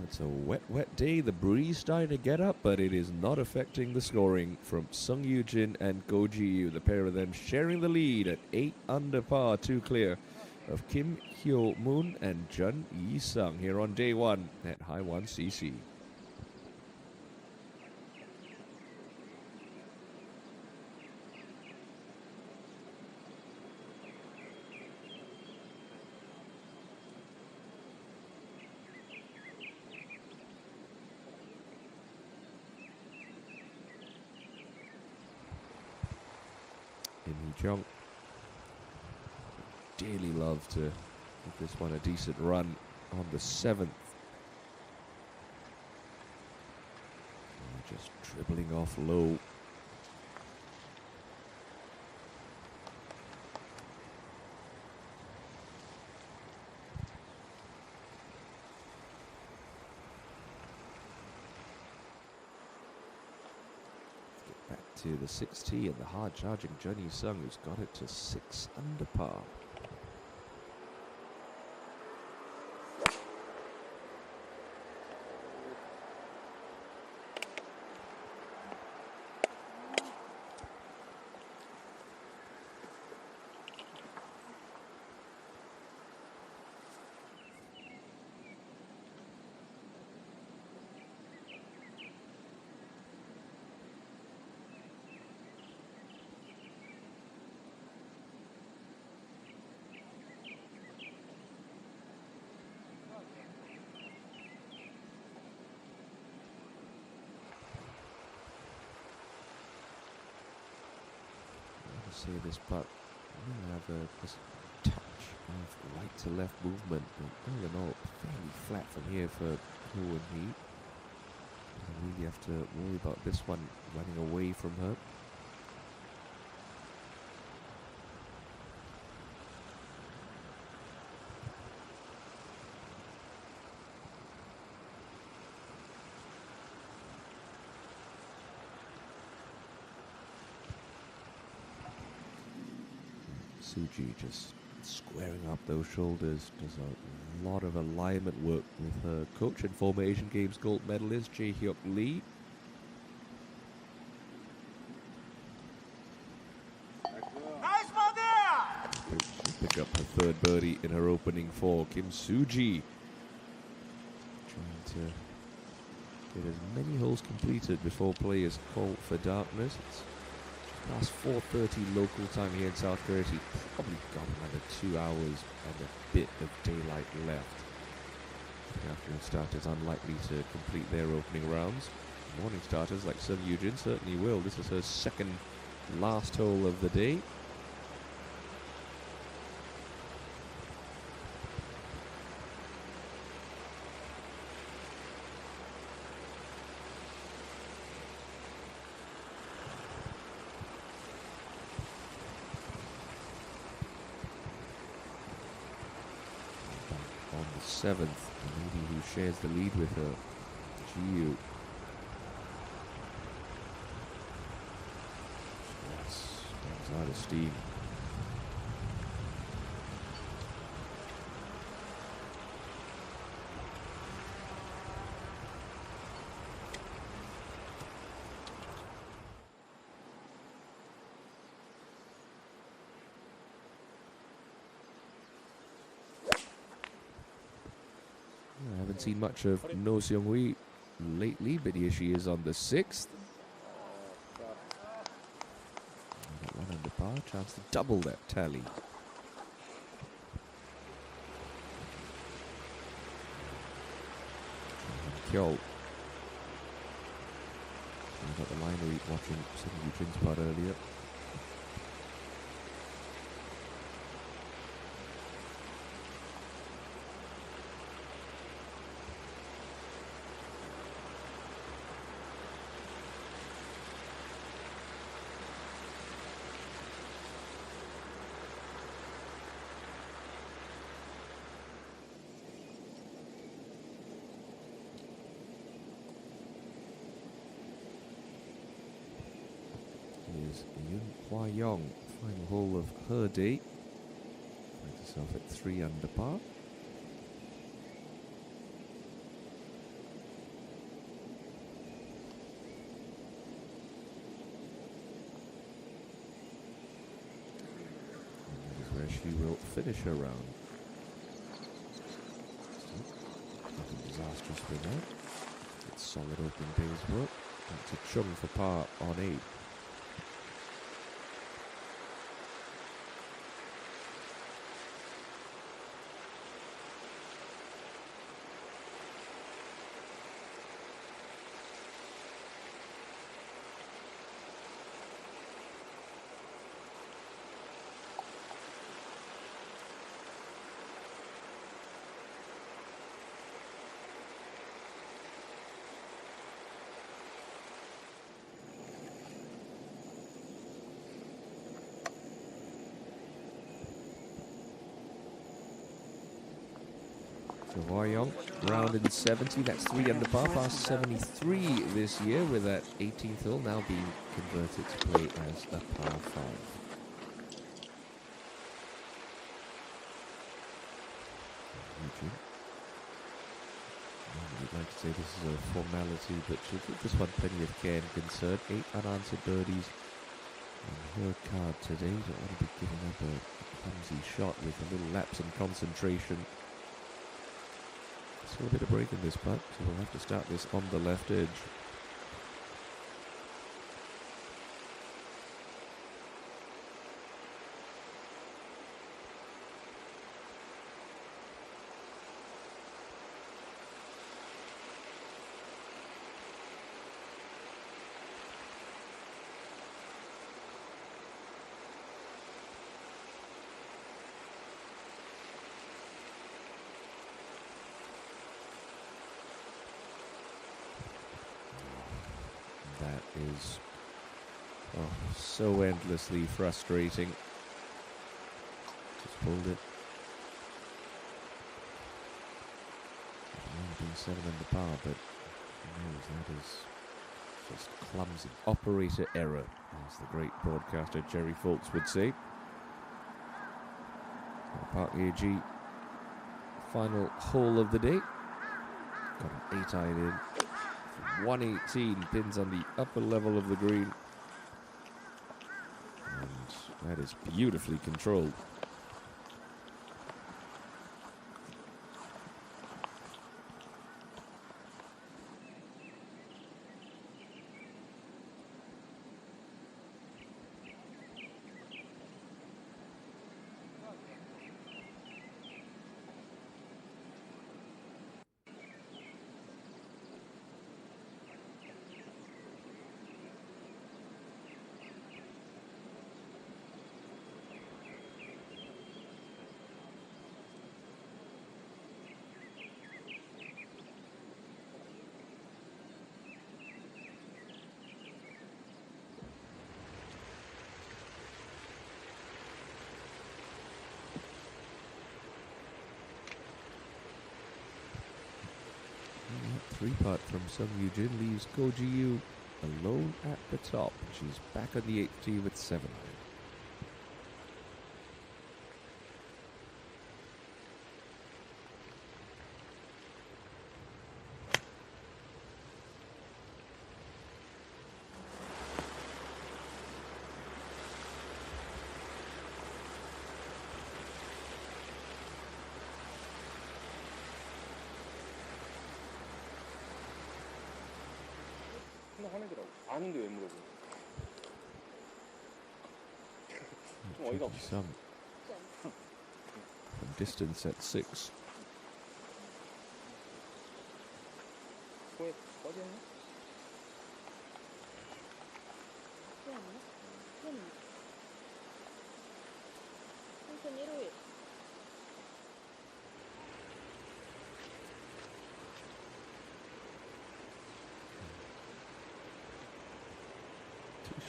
It's a wet day. The breeze starting to get up, but it is not affecting the scoring from Sung Yoo-jin and Go Ji-yu. The pair of them sharing the lead at 8 under par, 2 clear of Kim Hyo-moon and Jun Yi-sung here on day 1 at High1 CC. In Hee Jung. Dearly love to give this one a decent run on the 7th. Just dribbling off low. Get back to the 6th tee, and the hard-charging Jun Sung, who's got it to 6 under par. See this putt will have this touch of right to left movement, but all in all fairly flat from here for Ko and Hee. Doesn't really have to worry about this one running away from her. Suji just squaring up those shoulders, does a lot of alignment work with her coach and former Asian Games gold medalist Jae Hyuk Lee. Nice ball there! She'll pick up her third birdie in her opening four. Kim Suji trying to get as many holes completed before players call for darkness. It's past 4:30 local time here in South Korea. She's probably got another 2 hours and a bit of daylight left. The afternoon starters unlikely to complete their opening rounds. Morning starters like Sun Yujin certainly will. This is her second last hole of the day. On the 7th, the lady who shares the lead with her, Jiu. Yes, runs out of steam. I haven't seen much of No Seung-hui lately, but here she is on the 6th. Got one under par, chance to double that tally. Kyo. We got the line read watching Sun Yujin's putt earlier. Is Yun Hwa Yong, final hole of her day. Finds herself at 3 under par. And that is where she will finish her round. Nothing disastrous for that. It's solid opening day's work. That's a chung for par on 8. So Huayong, round in 70, that's 3 under par, past 73 this year, with that 18th hole now being converted to play as a par 5. Eugene. I'd like to say this is a formality, but she'll give this one plenty of care and concern. 8 unanswered birdies on her card today. Don't want to be giving up a clumsy shot with a little lapse in concentration. Still a bit of break in this putt, so we'll have to start this on the left edge. Is so endlessly frustrating. Just pulled it. Being 7 under par, but who knows, that is just clumsy. Operator error, as the great broadcaster Jerry Foltz would say. Park AG, final hole of the day. Got an 8-iron in. 118, pins on the upper level of the green, and that is beautifully controlled. Three-putt from Sung Yujin leaves Ko Ji-yu alone at the top. She's back on the 8th tee with 7-iron. 화내더라고. 아는데 왜 물어보? 좀 어이가 없어. Some from distance at 6. 코에 어디 했나?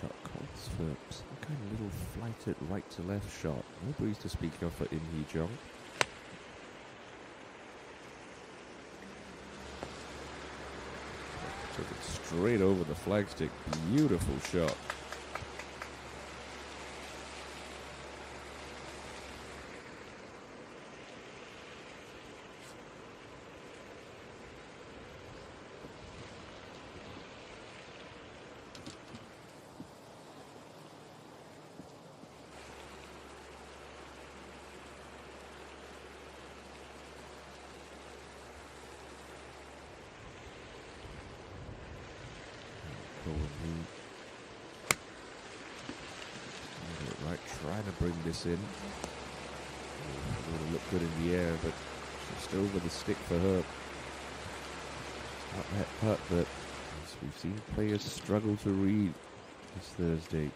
Shot calls for some kind of little flighted right to left shot. No breeze to speak of for In Hee Jung. Took it straight over the flagstick. Beautiful shot. Right, trying to bring this in. It would have looked good in the air, but just over the stick for her. Not that putt, but as we've seen players struggle to read this Thursday.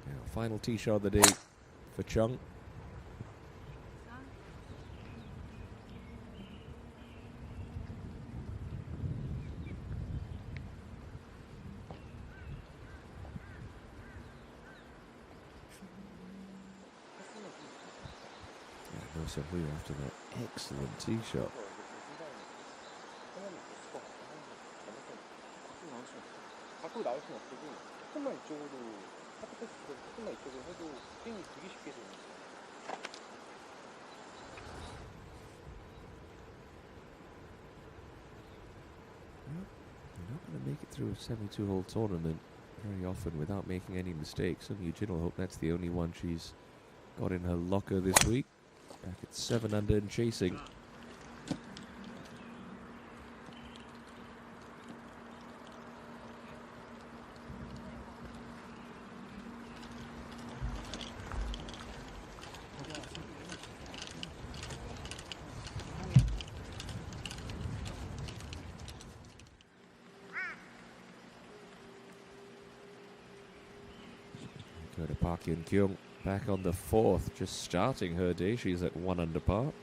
Now, final tee shot of the day for Chung. No Hui after that excellent tee shot. 밖으로 나올 수는 없고 조금만 이쪽으로 카트 패스로 조금만 이쪽으로 해도 스윙이 되게 쉽게 되는 거예요. You're not going to make it through a 72-hole tournament very often without making any mistakes. And Eugene will hope that's the only one she's got in her locker this week. Back at 7 under and chasing. Go to Park Yun Kyung back on the 4th, just starting her day. She's at 1 under par.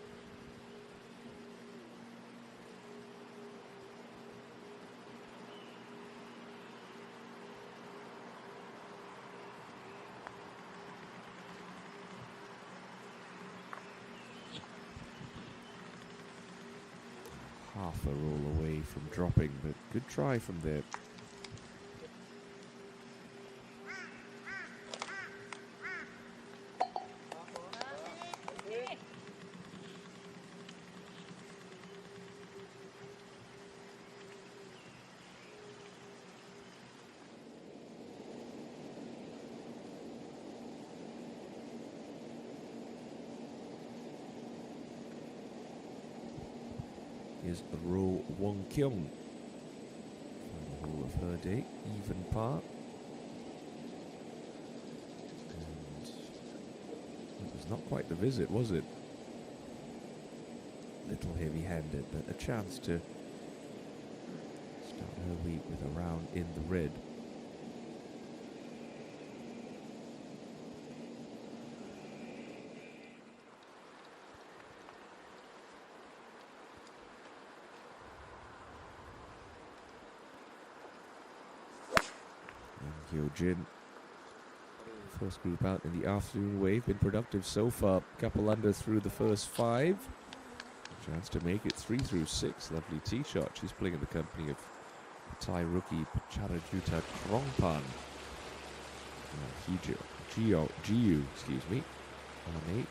Half a roll away from dropping, but good try from there. Is Ro Wong Kyung. Final hole of her day, even par. And it was not quite the visit, was it? Little heavy-handed, but a chance to start her week with a round in the red. Jin. First group out in the afternoon wave. Been productive so far. Couple under through the first 5. A chance to make it 3 through 6. Lovely tee shot. She's playing in the company of Thai rookie Charajuta Krongpan. Jiu, excuse me. On 8.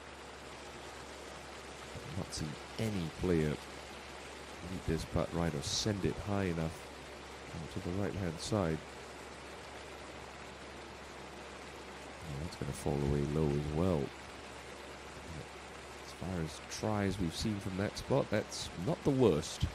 Not seen any player lead this putt right or send it high enough to the right hand side. That's going to fall away low as well. As far as tries we've seen from that spot, that's not the worst.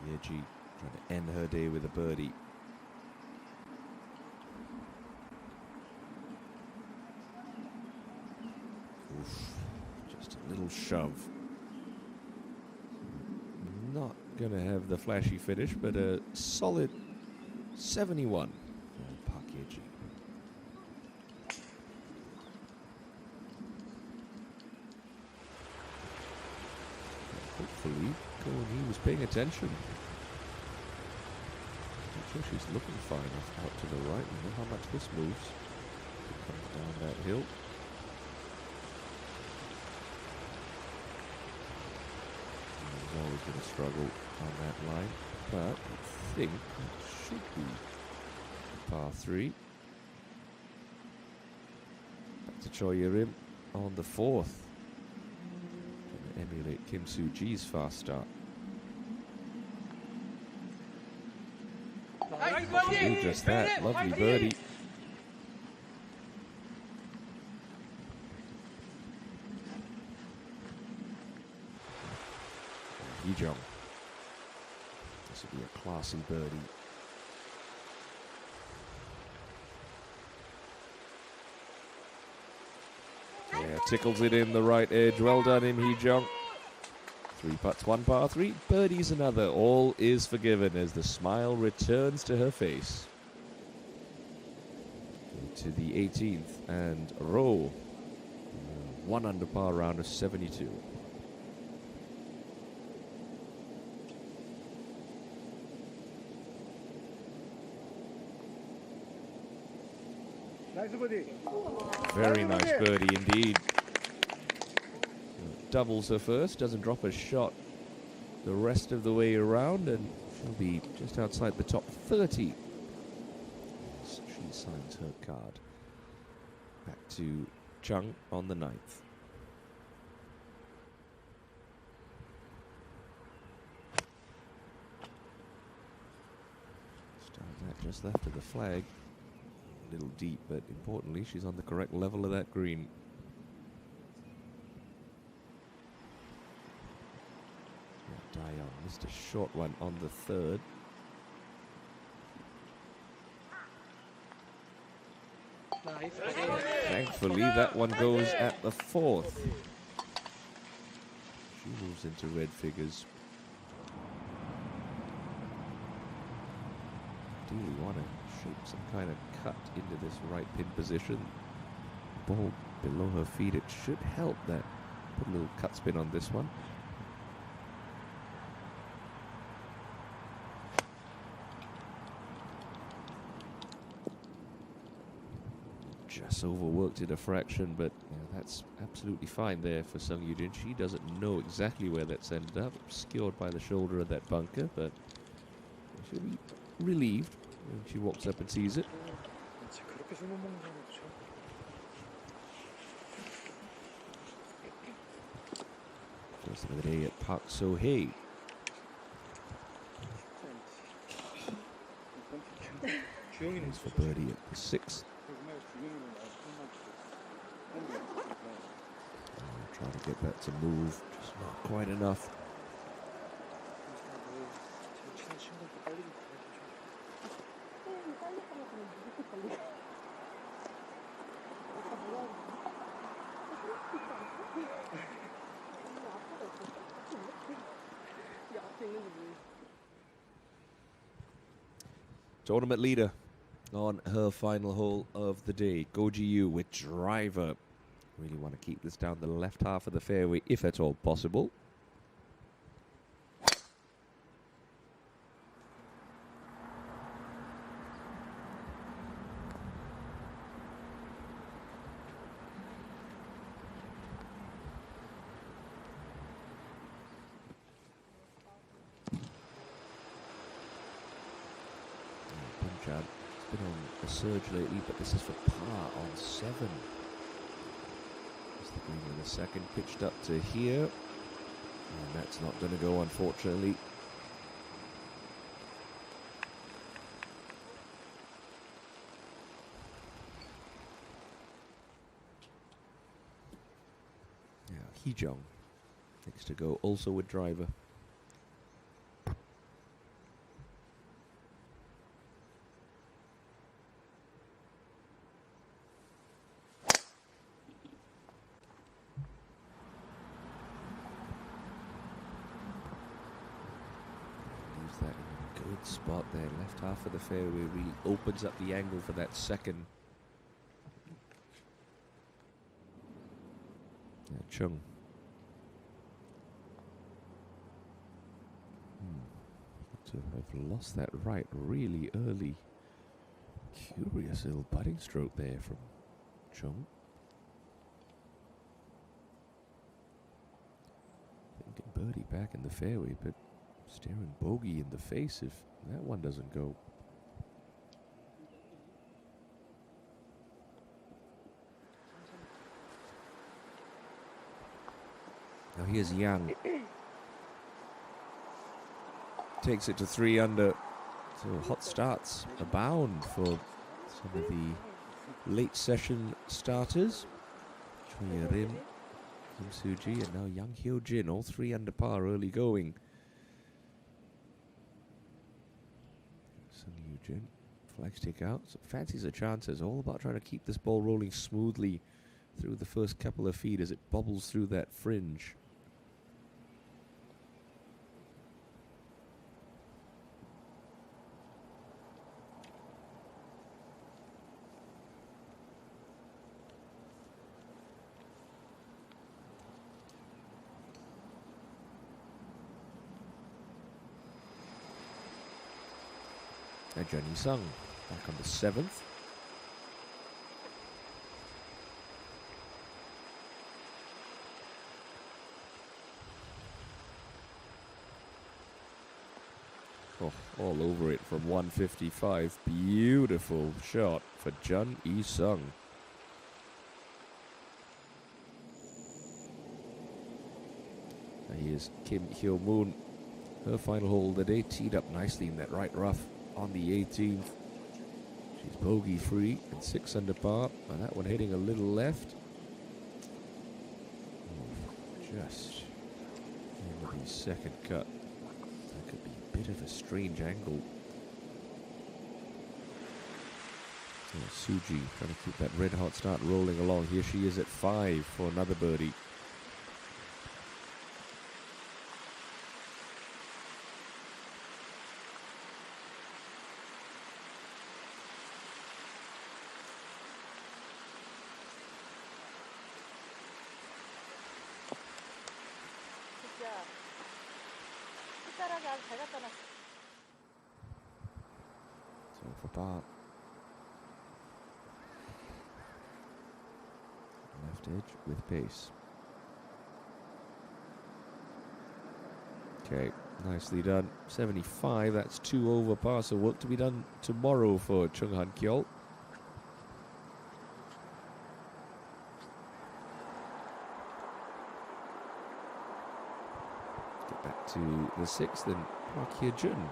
Yeji trying to end her day with a birdie. Oof, just a little shove. Not going to have the flashy finish, but a solid 71 for Park Yeji. Hopefully, He was paying attention. I'm sure she's looking fine out to the right. You know how much this moves. It comes down that hill. He's always going to struggle on that line, but I think it should be par 3. Back to Choi Yerim on the 4th. Emulate Kim Soo-ji's fast start. Do just that. Lovely birdie. Hee-jung. This would be a classy birdie. Yeah, tickles it in the right edge. Well done him, Hee-jung. 3 putts, 1 par 3, birdies another. All is forgiven as the smile returns to her face. To the 18th and row. 1 under par round of 72. 나이스 버디. Very nice birdie indeed. Doubles her first, doesn't drop a shot the rest of the way around, and she'll be just outside the top 30. She signs her card. Back to Chung on the 9th. Starting that just left of the flag. A little deep, but importantly, she's on the correct level of that green. Yeah, Dion missed a short one on the 3rd. Thankfully, that one goes at the 4th. She moves into red figures. Ideally want to shape some kind of cut into this right pin position. Ball below her feet, it should help that. Put a little cut spin on this one. Just overworked it a fraction, but yeah, that's absolutely fine there for Sung Yujin. She doesn't know exactly where that's ended up, obscured by the shoulder of that bunker, but she'll be relieved when she walks up and sees it. First of the day at Park So-hei. Thanks for birdie at the 6th. Trying to get that to move, just not quite enough. Tournament leader on her final hole of the day, Go Ji-yu with driver. Really want to keep this down the left half of the fairway, if at all possible. Punjab has been on a surge lately, but this is for par on 7. It's the green with the second pitched up to here, and that's not going to go, unfortunately. Yeah, Hee-jung next to go, also with driver. That in a good spot there, left half of the fairway, really opens up the angle for that second. Yeah, Chung. To have lost that right really early. Curious little putting stroke there from Chung. Thinking birdie back in the fairway, but staring bogey in the face if that one doesn't go. Now here's Yang. Takes it to 3 under. So hot starts abound for some of the late session starters. Choi Rim, Kim Soo-ji, and now Yang Hyo-jin, all 3 under par early going. Sung Yujin, flag stick out, so fancies her chances, all about trying to keep this ball rolling smoothly through the first couple of feet as it bobbles through that fringe. Jenny Sung back on the 7th. Oh, all over it from 155. Beautiful shot for Jun E-sung. Here's Kim Hyo-moon. Her final hole of the day, teed up nicely in that right rough on the 18th. She's bogey free and 6 under par. And that one hitting a little left. Just into the second cut. That could be a bit of a strange angle. Suji trying to keep that red hot start rolling along. Here she is at 5 for another birdie. So for par. Left edge with pace. Okay, nicely done. 75, that's 2 over par, so work to be done tomorrow for Chung Han Kyeol. Get back to the 6th and Park Hye-jun.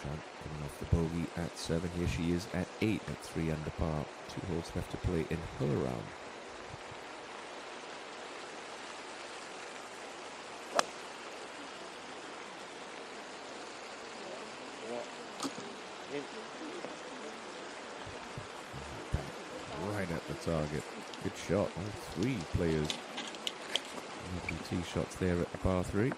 Coming off the bogey at 7. Here she is at 8 at 3 under par. 2 holes left to play in her round. Right at the target. Good shot. All 3 players making tee shots there at the par 3.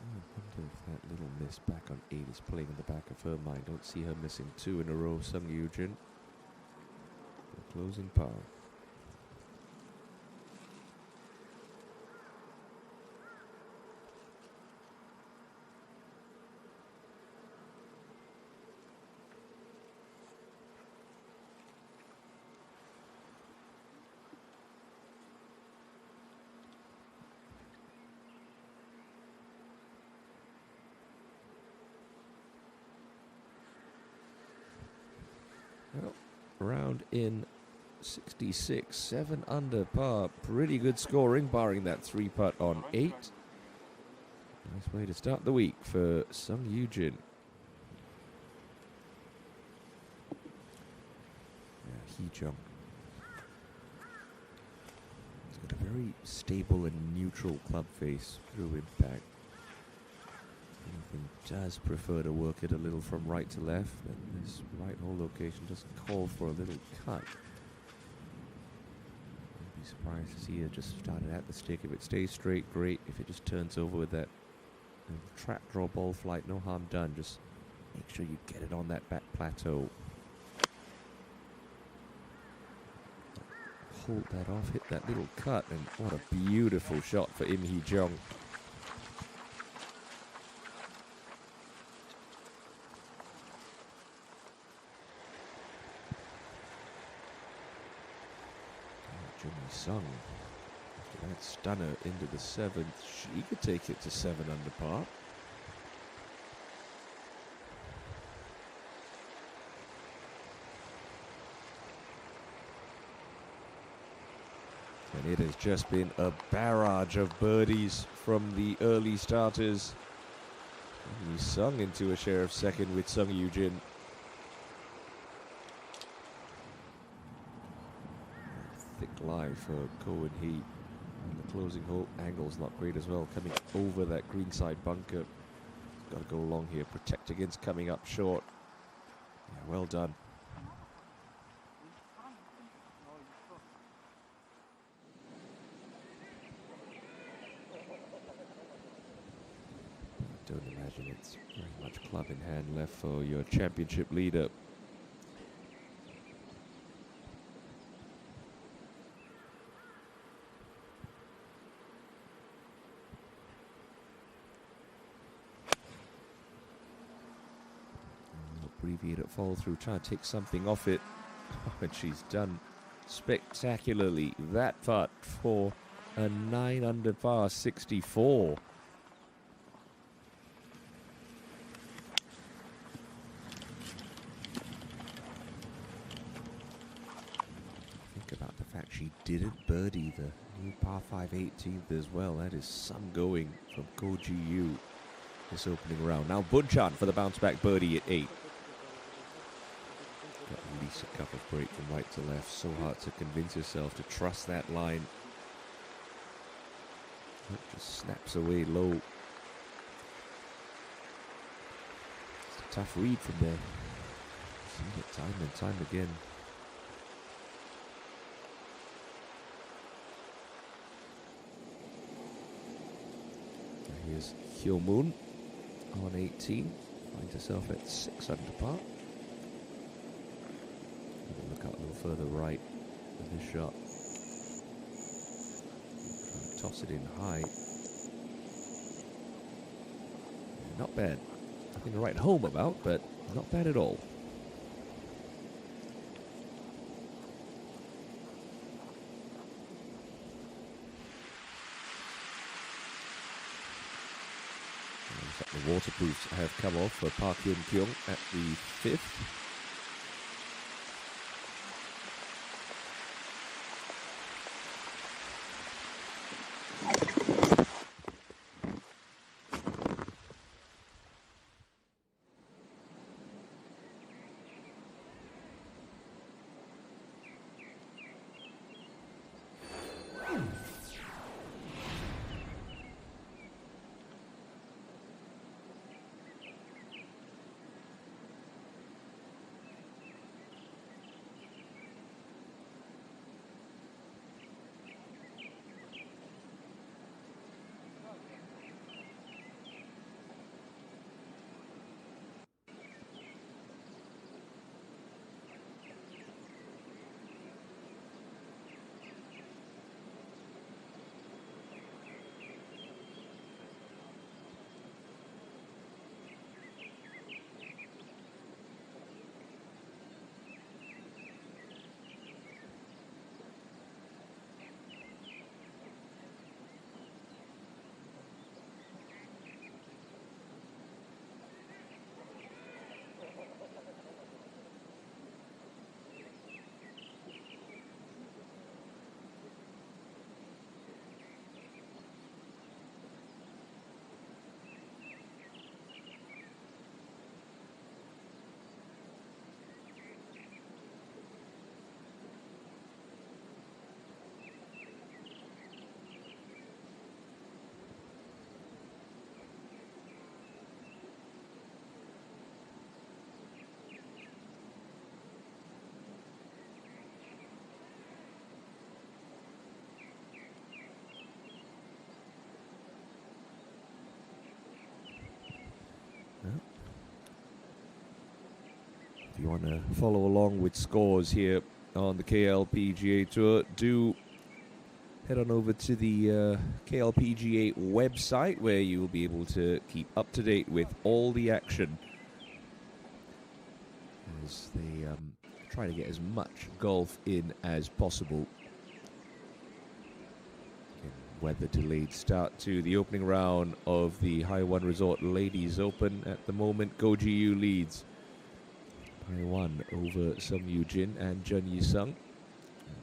I wonder if that little miss back on 8 is playing in the back of her mind. Don't see her missing 2 in a row. Sung Yoo-jin. The closing par. Well, round in 66, 7 under par. Pretty good scoring, barring that 3 putt on 8. Nice way to start the week for Sung Yoo-jin. Yeah, Hee-jung. He's got a very stable and neutral club face through impact. Does prefer to work it a little from right to left, and this right hole location doesn't call for a little cut. I'd be surprised to see her just started at the stick. If it stays straight, great. If it just turns over with that trap draw ball flight, no harm done. Just make sure you get it on that back plateau. Hold that off, hit that little cut, and what a beautiful shot for Im Hee-jung. Sung, after that stunner into the 7th, she could take it to 7 under par. And it has just been a barrage of birdies from the early starters. He sung into a share of second with Sung Yoo-jin. Thick lie for Ko and Hee. And the closing hole angle's not great as well, coming over that greenside bunker. Got to go along here, protect against coming up short. Yeah, well done. Don't imagine it's very much club in hand left for your championship leader. Abbreviated fall through, trying to take something off it. And she's done spectacularly. That putt for a 9 under par 64. About the fact she didn't birdie the new par 5 18th as well. That is some going from Ko Ji-yoo this opening round. Now Bunchan for the bounce back birdie at 8. Got at least a cup of break from right to left. So hard to convince yourself to trust that line. It just snaps away low. It's a tough read from there. Seen it time and time again. Here's Hyo Moon on 18. Finds herself at 6 under par. Look out a little further right with this shot. Trying to toss it in high. Not bad. Nothing to write home about, but not bad at all. The waterproofs have come off for Park Hyun-kyung at the 5th. If you want to follow along with scores here on the KLPGA Tour, do head on over to the KLPGA website, where you will be able to keep up to date with all the action as they try to get as much golf in as possible. Again, weather delayed start to the opening round of the High1 Resort Ladies Open. At the moment, Ko Ji-yoo leads High1 over Sung Yoo-jin and Jun Yi-sung.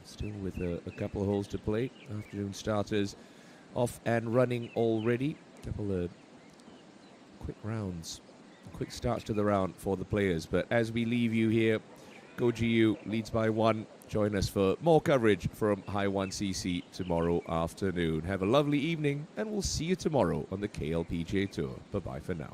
Still with a couple of holes to play. Afternoon starters off and running already. Couple of quick rounds, quick starts to the round for the players. But as we leave you here, GoGU leads by 1. Join us for more coverage from High1 CC tomorrow afternoon. Have a lovely evening, and we'll see you tomorrow on the KLPGA Tour. Bye-bye for now.